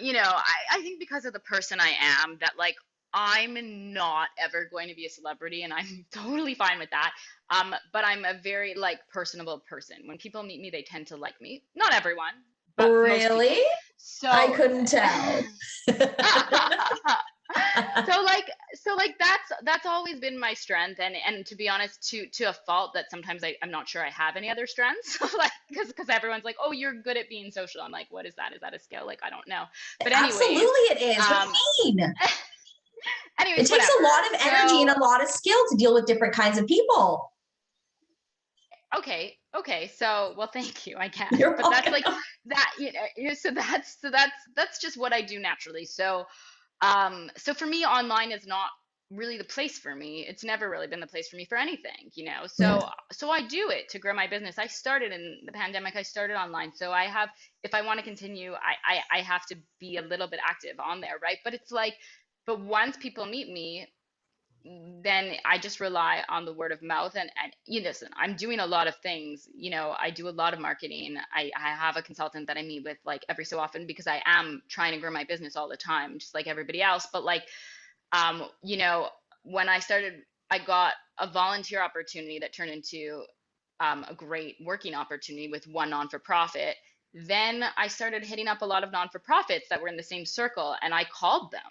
think because of the person I am, that like I'm not ever going to be a celebrity, and I'm totally fine with that. But I'm a very like personable person. When people meet me, they tend to like me. Not everyone, but most Really? people. I So couldn't tell. so like that's always been my strength, and to be honest, to a fault, that sometimes I'm not sure I have any other strengths. Like, because everyone's like, oh, you're good at being social. I'm like, what is that? Is that a skill? Like, I don't know. But Absolutely anyways, it is. What do um you mean? It takes a whatever. lot of energy and So a lot of skill to deal with different kinds of people. okay, so well, thank you, I guess. You're But that's welcome. like that, so that's just what I do naturally. So for me, online is not really the place for me. It's never really been the place for me for anything, Yeah. So I do it to grow my business. I started in the pandemic. I started online. So I have, if I want to continue, I have to be a little bit active on there, right? But it's like, but once people meet me, then I just rely on the word of mouth, and listen, I'm doing a lot of things. I do a lot of marketing. I have a consultant that I meet with like every so often, because I am trying to grow my business all the time, just like everybody else. But like, um, you know, when I started, I got a volunteer opportunity that turned into a great working opportunity with one non-for-profit. Then I started hitting up a lot of non-for-profits that were in the same circle, and I called them.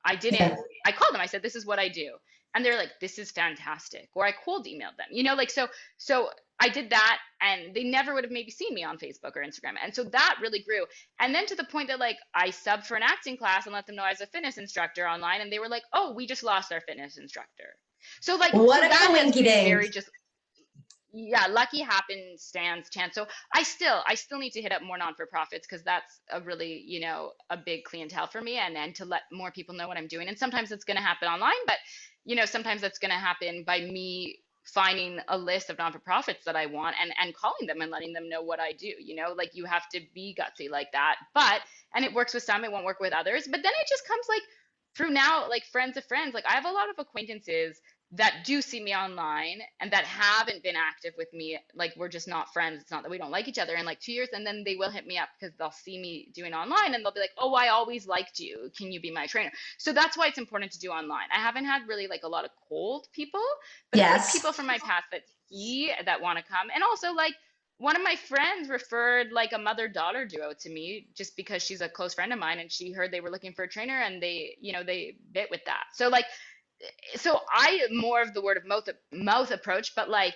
I didn't, Yeah. I called them. I said, this is what I do. And they're like, this is fantastic. Or I cold emailed them, like, so I did that, and they never would have maybe seen me on Facebook or Instagram. And so that really grew. And then to the point that like I subbed for an acting class and let them know I was a fitness instructor online, and they were like, "Oh, we just lost our fitness instructor." So like, What so a that has coinky been dink. very just, yeah, lucky happens stands chance. So I still need to hit up more non-for-profits because that's a really, a big clientele for me, and to let more people know what I'm doing. And sometimes it's going to happen online, but sometimes that's going to happen by me finding a list of non-for-profits that I want, and calling them and letting them know what I do. Like, you have to be gutsy like that. But and it works with some, it won't work with others. But then it just comes like through now, like friends of friends. Like, I have a lot of acquaintances that do see me online and that haven't been active with me. Like, we're just not friends. It's not that we don't like each other in like 2 years. And then they will hit me up because they'll see me doing online, and they'll be like, "Oh, I always liked you. Can you be my trainer?" So that's why it's important to do online. I haven't had really like a lot of cold people, but it's like Yes. people from my past that see that want to come. And also, like, one of my friends referred like a mother-daughter duo to me just because she's a close friend of mine, and she heard they were looking for a trainer, and they bit with that. So like, so I more of the word of mouth approach, but like,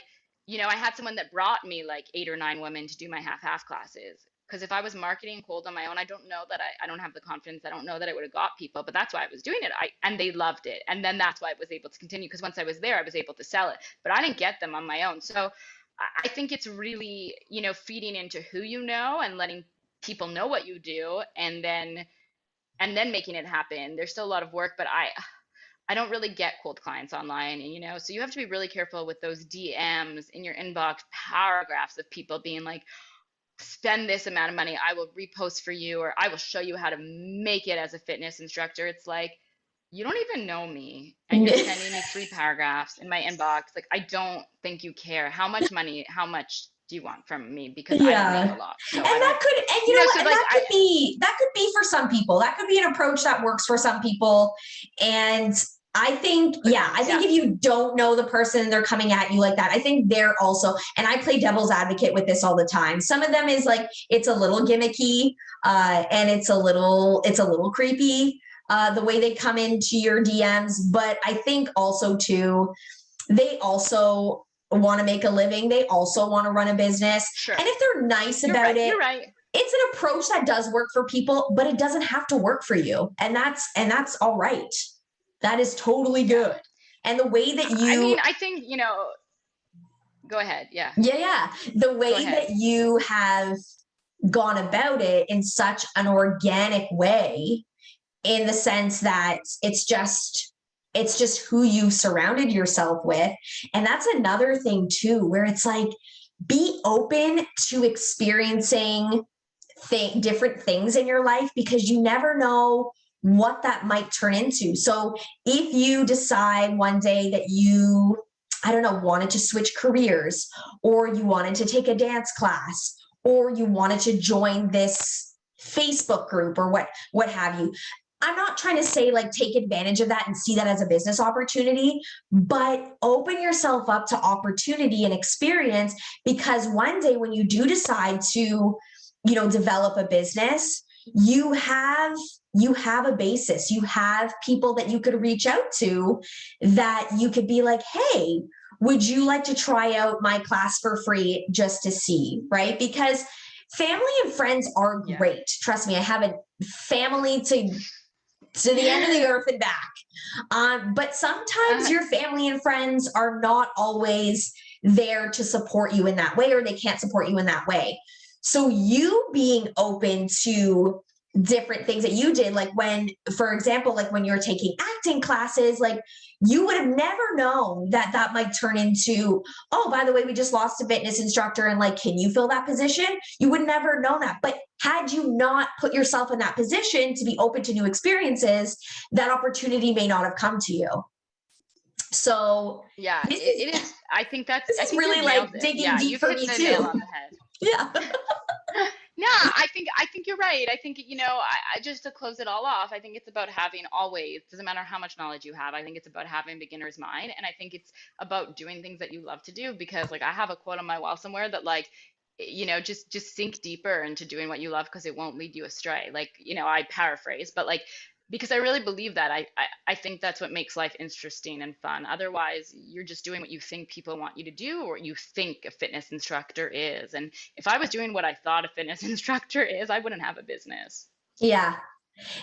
I had someone that brought me like 8 or 9 women to do my half classes. Because if I was marketing cold on my own, I don't know that I don't have the confidence. I don't know that I would have got people, but that's why I was doing it. And they loved it. And then that's why I was able to continue. Because once I was there, I was able to sell it, but I didn't get them on my own. So I think it's really, feeding into who you know and letting people know what you do, and then making it happen. There's still a lot of work, but I don't really get cold clients online, and so you have to be really careful with those DMs in your inbox, paragraphs of people being like, "Spend this amount of money, I will repost for you, or I will show you how to make it as a fitness instructor." It's like, you don't even know me, and you're sending me 3 paragraphs in my inbox. Like, I don't think you care. How much money, how much do you want from me? Because I don't make Yeah. a lot, And so I that don't, could, and you know what, so and like that could be for some people. That could be an approach that works for some people. And I think, could yeah, be, I yeah. think if you don't know the person and they're coming at you like that, I think they're also, and I play devil's advocate with this all the time. Some of them is like, it's a little gimmicky, and it's a little creepy, the way they come into your DMs. But I think also too, they also want to make a living. They also want to run a business. Sure. And if they're nice You're about right. it, You're right. it's an approach that does work for people, but it doesn't have to work for you. And that's all right. That is totally Yeah. good. And the way that I mean, you, I think, go ahead. Yeah. yeah, yeah, the Go way ahead. that you have gone about it in such an organic way, in the sense that it's just who you surrounded yourself with. And that's another thing too, where it's like, be open to experiencing different things in your life, because you never know what that might turn into. So if you decide one day that you, I don't know, wanted to switch careers, or you wanted to take a dance class, or you wanted to join this Facebook group, or what have you, I'm not trying to say like take advantage of that and see that as a business opportunity, but open yourself up to opportunity and experience, because one day when you do decide to, develop a business, you have a basis. You have people that you could reach out to, that you could be like, "Hey, would you like to try out my class for free just to see?" Right? Because family and friends are Yeah. great. Trust me, I have a family to the end of the earth and back. But sometimes Uh, your family and friends are not always there to support you in that way, or they can't support you in that way. So you being open to different things that you did, like when, for example, like when you're taking acting classes, like you would have never known that that might turn into, "Oh, by the way, we just lost a fitness instructor, and like, can you fill that position?" You would never know that. But had you not put yourself in that position to be open to new experiences, that opportunity may not have come to you. So yeah, this it is is. I think this I is think really you've nailed like it. digging Yeah, deep you've for hit me the nail too. on the head. Yeah. No, I think you're right. I think, I just to close it all off, I think it's about having always, doesn't matter how much knowledge you have, I think it's about having beginner's mind. And I think it's about doing things that you love to do, because like I have a quote on my wall somewhere that like, just sink deeper into doing what you love, because it won't lead you astray. Like, I paraphrase, but like, because I really believe that. I think that's what makes life interesting and fun. Otherwise, you're just doing what you think people want you to do or you think a fitness instructor is. And if I was doing what I thought a fitness instructor is, I wouldn't have a business. Yeah.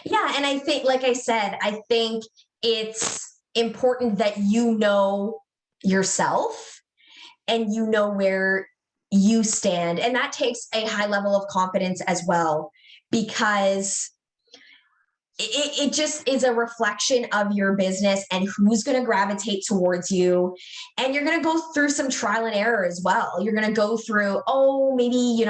Yeah. And I think, like I said, I think it's important that you know yourself and you know where you stand. And that takes a high level of confidence as well, because it just is a reflection of your business and who's going to gravitate towards you. And you're going to go through some trial and error as well. You're going to go through, oh, maybe,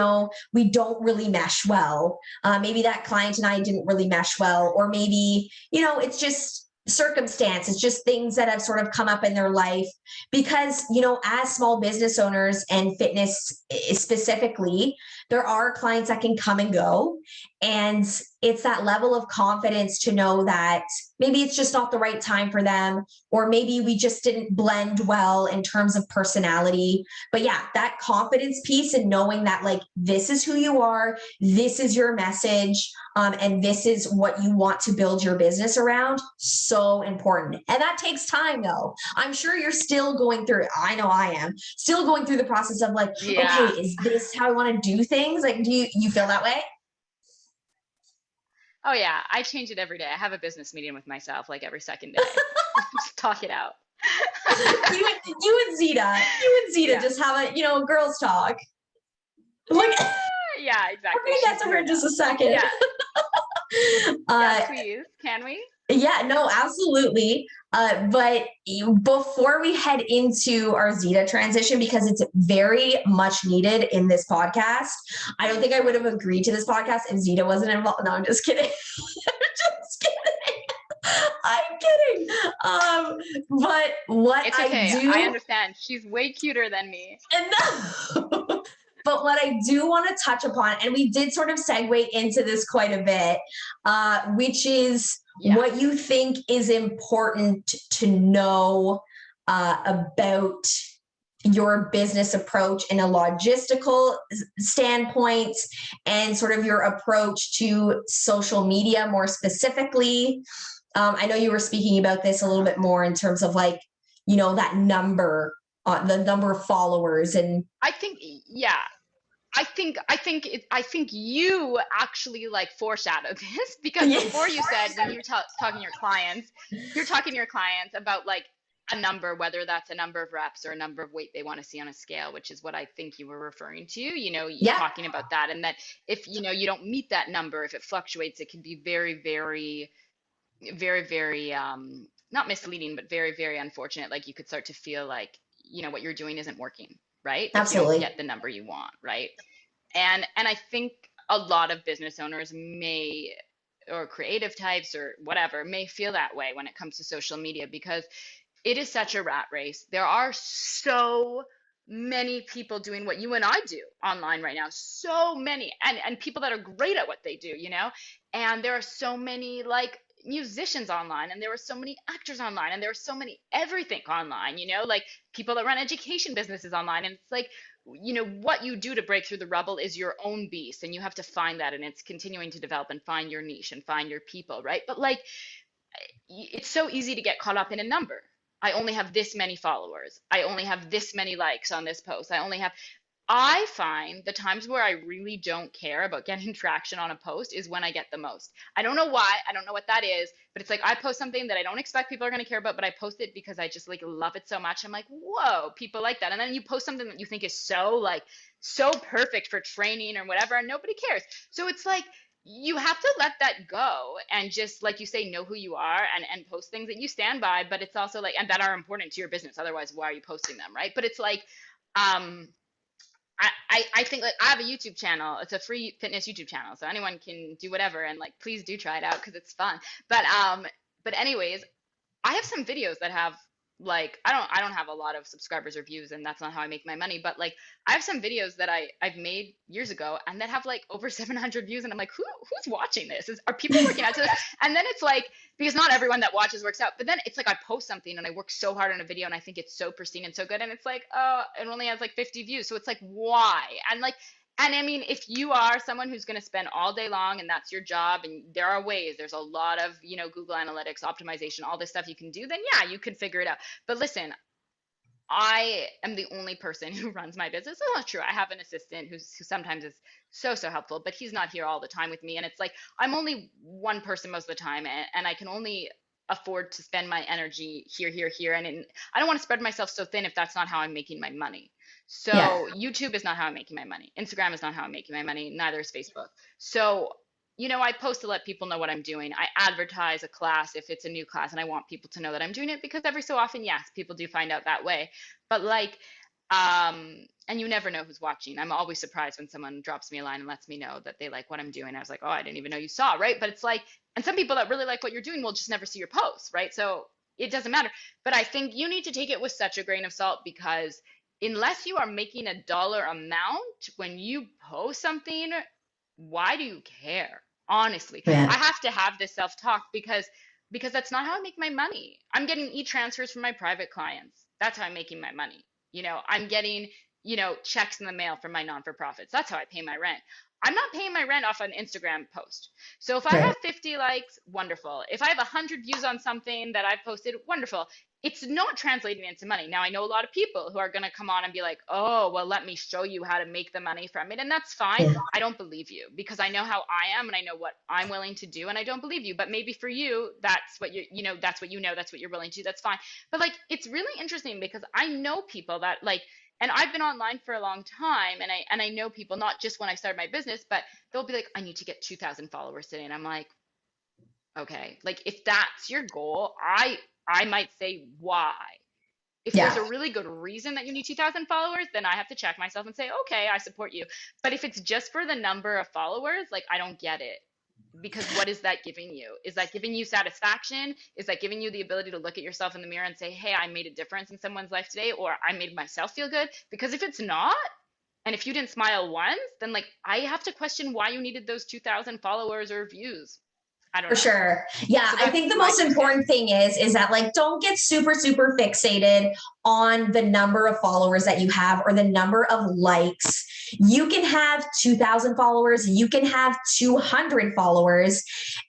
we don't really mesh well. Maybe that client and I didn't really mesh well. Or maybe, it's just circumstance. It's just things that have sort of come up in their life. Because, as small business owners and fitness specifically, there are clients that can come and go. And it's that level of confidence to know that maybe it's just not the right time for them, or maybe we just didn't blend well in terms of personality. But yeah, that confidence piece and knowing that, like, this is who you are, this is your message, and this is what you want to build your business around. So important. And that takes time, though. I'm sure you're still going through it. I know I am still going through the process of, like, okay, Yeah. is this how I want to do things? Like, do you feel that way? Oh yeah, I change it every day. I have a business meeting with myself like every second day. Just talk it out. You and Zeta Yeah. just have a girls talk. Like, Yeah, we're exactly. gonna get She's to her here in just now. a second. Yeah. Yeah, uh please. Can we? yeah, no, absolutely. But before we head into our Zeta transition, because it's very much needed in this podcast, I don't think I would have agreed to this podcast if Zeta wasn't involved. No, I'm just kidding. I'm just kidding. I'm kidding. But what It's I okay. I do, understand. She's way cuter than me. and no, but what I do want to touch upon, and we did sort of segue into this quite a bit, which is Yeah. what you think is important to know about your business approach in a logistical standpoint, and sort of your approach to social media more specifically. I know you were speaking about this a little bit more in terms of, like, that number, the number of followers, and I think yeah. I think you actually like foreshadowed this because yeah, before you said when you were talking to your clients, you're talking to your clients about like a number, whether that's a number of reps or a number of weight they want to see on a scale, which is what I think you were referring to, you yeah, talking about that. And that if, you don't meet that number, if it fluctuates, it can be very, very, very, very, not misleading, but very, very unfortunate. Like you could start to feel like, what you're doing isn't working, right? If you don't absolutely. get the number you want, right? And I think a lot of business owners may, or creative types or whatever, may feel that way when it comes to social media because it is such a rat race. There are so many people doing what you and I do online right now. So many, and people that are great at what they do, And there are so many like musicians online, and there are so many actors online, and there are so many everything online, like people that run education businesses online. And it's like, what you do to break through the rubble is your own beast, and you have to find that, and it's continuing to develop and find your niche and find your people, right? But like it's so easy to get caught up in a number. I only have this many followers. I only have this many likes on this post. I find the times where I really don't care about getting traction on a post is when I get the most. I don't know why. I don't know what that is, but it's like I post something that I don't expect people are going to care about, but I post it because I just like love it so much. I'm like, whoa, people like that. And then you post something that you think is so like so perfect for training or whatever, and nobody cares. So it's like you have to let that go and just like you say, know who you are and post things that you stand by. But it's also like, and that are important to your business. Otherwise, why are you posting them, right? But it's like, um, I think like I have a YouTube channel. It's a free fitness YouTube channel, so anyone can do whatever. And like, please do try it out because it's fun. But anyways, I have some videos that have like I don't have a lot of subscribers or views, and that's not how I make my money, but like I have some videos that I've made years ago and that have like over 700 views, and I'm like, who's watching this? Are people working out to this? And then it's like, because not everyone that watches works out, but then it's like I post something and I work so hard on a video and I think it's so pristine and so good, and it's like, oh, it only has like 50 views. So it's like, why? And like And I mean, if you are someone who's going to spend all day long and that's your job, and there are ways, there's a lot of, Google Analytics, optimization, all this stuff you can do, then yeah, you can figure it out. But listen, I am the only person who runs my business. It's not true. I have an assistant who sometimes is so helpful, but he's not here all the time with me. And it's like I'm only one person most of the time, and I can only afford to spend my energy here. I don't want to spread myself so thin if that's not how I'm making my money. Yeah. So YouTube is not how I'm making my money. Instagram is not how I'm making my money. Neither is Facebook. So I post to let people know what I'm doing. I advertise a class if it's a new class and I want people to know that I'm doing it because every so often, yes, people do find out that way. But like, and you never know who's watching. I'm always surprised when someone drops me a line and lets me know that they like what I'm doing. I was like, oh, I didn't even know you saw, right? But it's like, and some people that really like what you're doing will just never see your posts, right? So it doesn't matter. But I think you need to take it with such a grain of salt because unless you are making a dollar amount when you post something, why do you care? Honestly, I Yeah. have to have this self-talk because that's not how I make my money. I'm getting e-transfers from my private clients. That's how I'm making my money. I'm getting, checks in the mail from my non-for-profits. That's how I pay my rent. I'm not paying my rent off an Instagram post. So if I have Right. 50 likes, wonderful. If I have 100 views on something that I've posted, wonderful. It's not translating into money. Now, I know a lot of people who are going to come on and be like, oh, well, let me show you how to make the money from it. And that's fine. Yeah. I don't believe you because I know how I am and I know what I'm willing to do. And I don't believe you. But maybe for you, that's what that's what that's what you're willing to do. That's fine. But like, it's really interesting because I know people that like, and I've been online for a long time and I know people, not just when I started my business, but they'll be like, I need to get 2,000 followers today. And I'm like, okay, like if that's your goal, I might say why. If there's Yeah. a really good reason that you need 2,000 followers, then I have to check myself and say, okay, I support you. But if it's just for the number of followers, like I don't get it. Because what is that giving you? Is that giving you satisfaction? Is that giving you the ability to look at yourself in the mirror and say, hey, I made a difference in someone's life today, or I made myself feel good? Because if it's not, and if you didn't smile once, then like I have to question why you needed those 2,000 followers or views. I don't For know. sure. Yeah, So I that's think the my most 2 cents. important thing is that like don't get super fixated on the number of followers that you have or the number of likes. You can have 2,000 followers, you can have 200 followers,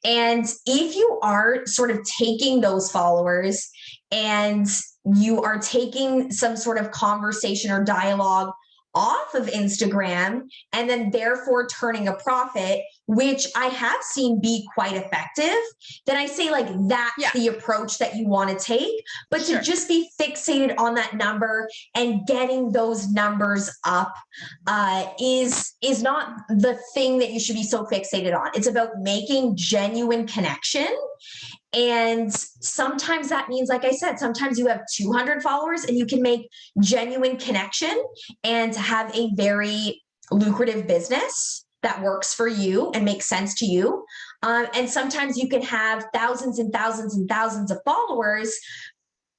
and if you are sort of taking those followers and you are taking some sort of conversation or dialogue off of Instagram and then therefore turning a profit, which I have seen be quite effective, then I say like that's Yeah, the approach that you want to take. But to sure. just be fixated on that number and getting those numbers up is not the thing that you should be so fixated on. It's about making genuine connection. And sometimes that means, like I said, sometimes you have 200 followers and you can make genuine connection and have a very lucrative business that works for you and makes sense to you. And sometimes you can have thousands and thousands and thousands of followers,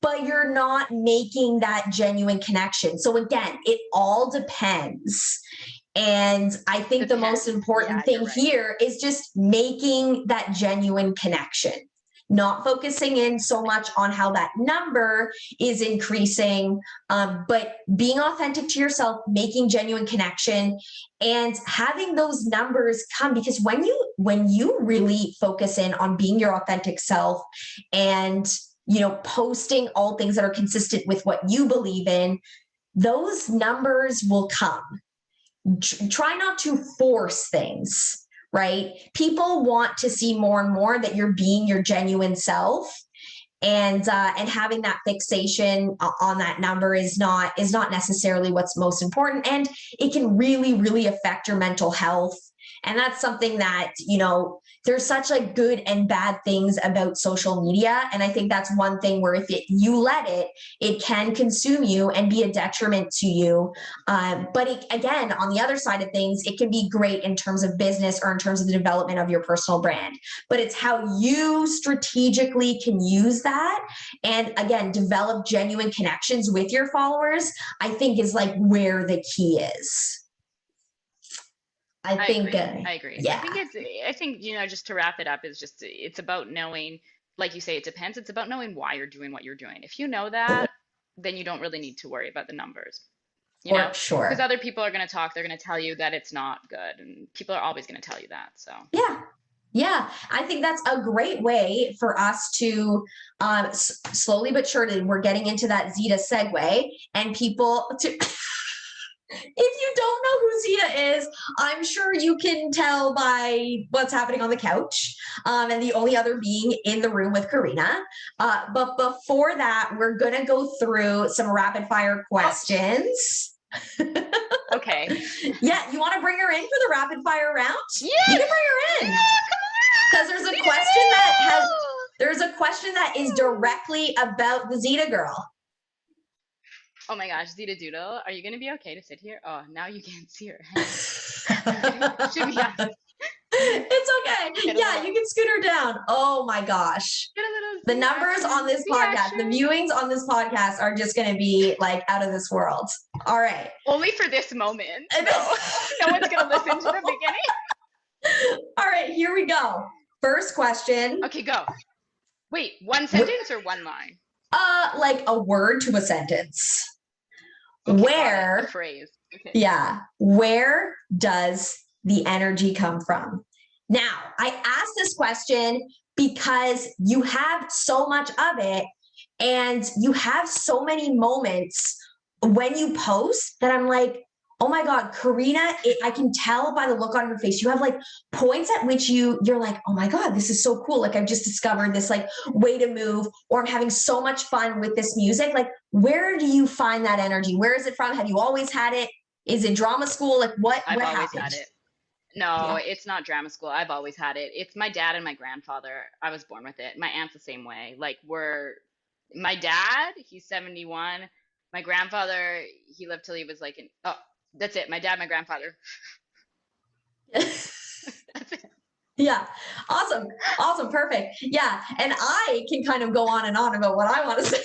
but you're not making that genuine connection. So again, it all depends. And I think the most Depends. Yeah, important you're thing right. here is just making that genuine connection, not focusing in so much on how that number is increasing, but being authentic to yourself, making genuine connection, and having those numbers come. Because when you really focus in on being your authentic self and posting all things that are consistent with what you believe in, those numbers will come. Try not to force things, right? People want to see more and more that you're being your genuine self, and having that fixation on that number is not necessarily what's most important, and it can really affect your mental health. And that's something that there's such like good and bad things about social media, and I think that's one thing where if you let it can consume you and be a detriment to you. But again, on the other side of things, it can be great in terms of business or in terms of the development of your personal brand. But it's how you strategically can use that and again develop genuine connections with your followers, I think is like where the key is. I I think, agree. I agree. I think yeah. it's, I think, just to wrap it up, is just, it's about knowing, like you say, it depends. It's about knowing why you're doing what you're doing. If you know that, then you don't really need to worry about the numbers. you For know, because sure. other people are going to talk, they're going to tell you that it's not good, and people are always going to tell you that. So, Yeah. Yeah, I think that's a great way for us to slowly but surely, we're getting into that Zeta segue, and people to, if you don't know who Zeta is, I'm sure you can tell by what's happening on the couch, and the only other being in the room with Karina. But before that, we're going to go through some rapid fire oh, questions. okay. Yeah, you want to bring her in for the rapid fire round? You can Yes! bring her in. Yeah, come Because on! there's a question that is directly about the Zeta girl. Oh my gosh, Zeta Doodle, are you going to be okay to sit here? Oh, now you can't see her hands. Should be honest. It's okay. Yeah, you can scoot her down. Oh my gosh. Get a little The Z numbers action. on this Z podcast, the action. viewings on this podcast are just going to be like out of this world. All right. Only for this moment. No, no one's going to listen to the beginning. All right, here we go. First question. Okay, go. Wait, one sentence or one line? Like a word to a sentence. Okay, Where, a phrase. Okay. yeah, where does the energy come from? Now, I asked this question because you have so much of it, and you have so many moments when you post that I'm like, oh my God, Karina, I can tell by the look on her face. You have like points at which you're like, oh my God, this is so cool. Like I've just discovered this like way to move, or I'm having so much fun with this music. Like, where do you find that energy? Where is it from? Have you always had it? Is it drama school? Like what I've always happened? had it. No, it's not drama school. I've always had it. It's my dad and my grandfather. I was born with it. My aunt's the same way. Like my dad, he's 71. My grandfather, he lived till he was like oh, that's it. My dad, my grandfather. That's it. Yeah. Awesome. Awesome. Perfect. Yeah. And I can kind of go on and on about what I want to say.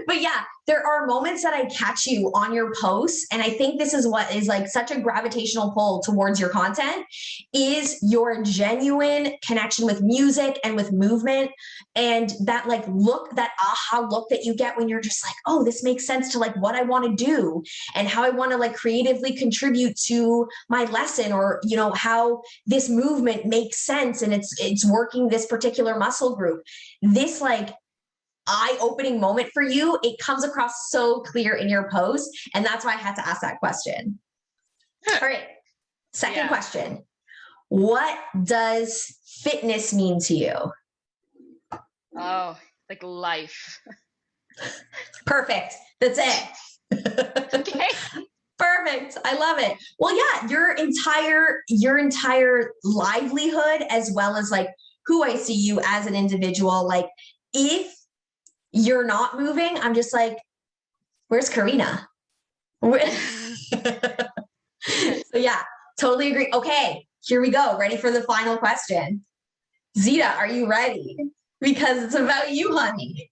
But yeah, there are moments that I catch you on your posts. And I think this is what is like such a gravitational pull towards your content is your genuine connection with music and with movement. And that like look, that aha look that you get when you're just like, oh, this makes sense to like what I want to do and how I want to like creatively contribute to my lesson, or, you know, how this movement makes sense and it's working this particular muscle group. This like eye-opening moment for you, it comes across so clear in your post, and that's why I had to ask that question. All right, second question. What does fitness mean to you? Oh, like life. Perfect. That's it. Okay. Perfect. I love it. Well, yeah, your entire livelihood, as well as like who I see you as an individual, like if you're not moving, I'm just like, where's Karina? So yeah, totally agree. Okay, here we go. Ready for the final question. Zeta, are you ready? Because it's about you, honey.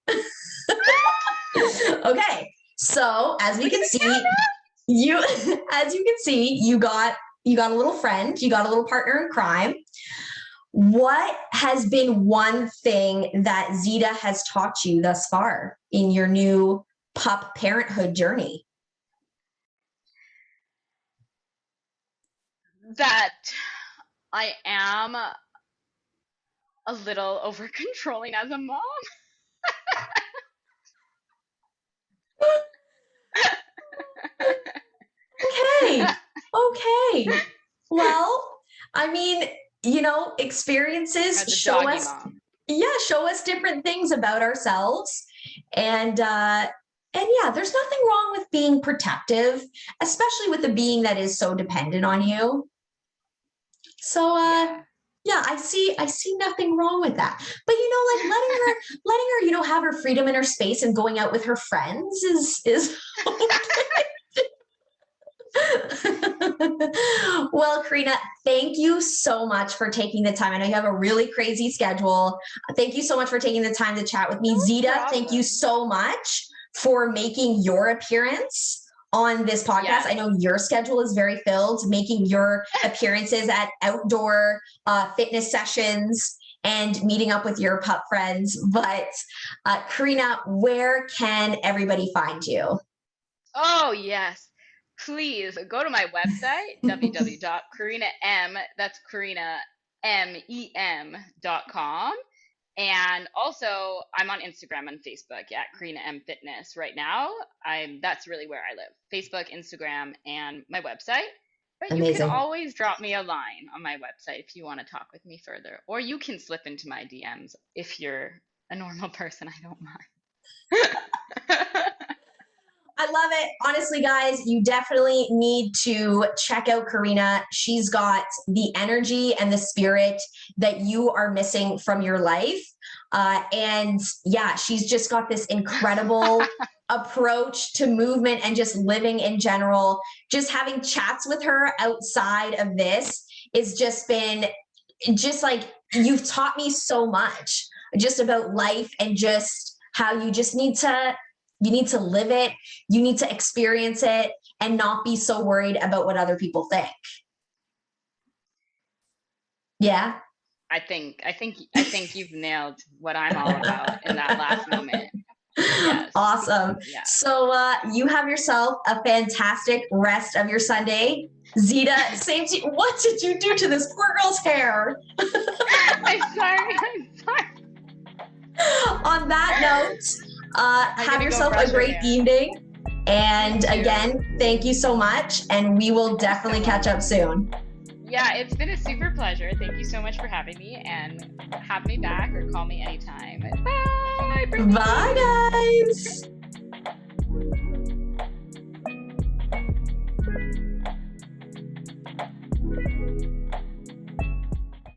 Okay, so as we can see, you got a little friend, you got a little partner in crime. What has been one thing that Zeta has taught you thus far in your new pup parenthood journey? That I am a little over controlling as a mom. Okay. Okay. Well, I mean, you know, experiences show us, show us different things about ourselves. And yeah, there's nothing wrong with being protective, especially with a being that is so dependent on you. So, yeah, I see nothing wrong with that. But you know, like letting her, you know, have her freedom in her space and going out with her friends is okay. Well, Karina, thank you so much for taking the time. I know you have a really crazy schedule. Thank you so much for taking the time to chat with me. No Zeta, problem. thank you so much for making your appearance on this podcast. Yes. I know your schedule is very filled, making your appearances at outdoor fitness sessions and meeting up with your pup friends. But Karina, where can everybody find you? Oh, yes. please go to my website, www.karinaem, that's KarinaMem.com. And also, I'm on Instagram and Facebook at Karinaemfitness right now. That's really where I live. Facebook, Instagram, and my website. But you can Amazing. always drop me a line on my website if you want to talk with me further. Or you can slip into my DMs if you're a normal person. I don't mind. I love it. Honestly, guys, you definitely need to check out Karina. She's got the energy and the spirit that you are missing from your life. And yeah, she's just got this incredible approach to movement and just living in general. Just having chats with her outside of this has just been just like, you've taught me so much just about life and just how you need to live it, you need to experience it, and not be so worried about what other people think. Yeah. I think you've nailed what I'm all about in that last moment. Yes. Awesome. Yeah. So you have yourself a fantastic rest of your Sunday. Zita, same to you. What did you do to this poor girl's hair? I'm sorry. I'm sorry. On that note, have yourself a great hair. evening. And again, thank you so much. And we will definitely catch up soon. Yeah, it's been a super pleasure. Thank you so much for having me, and have me back or call me anytime. Bye. Brittany. Bye, guys.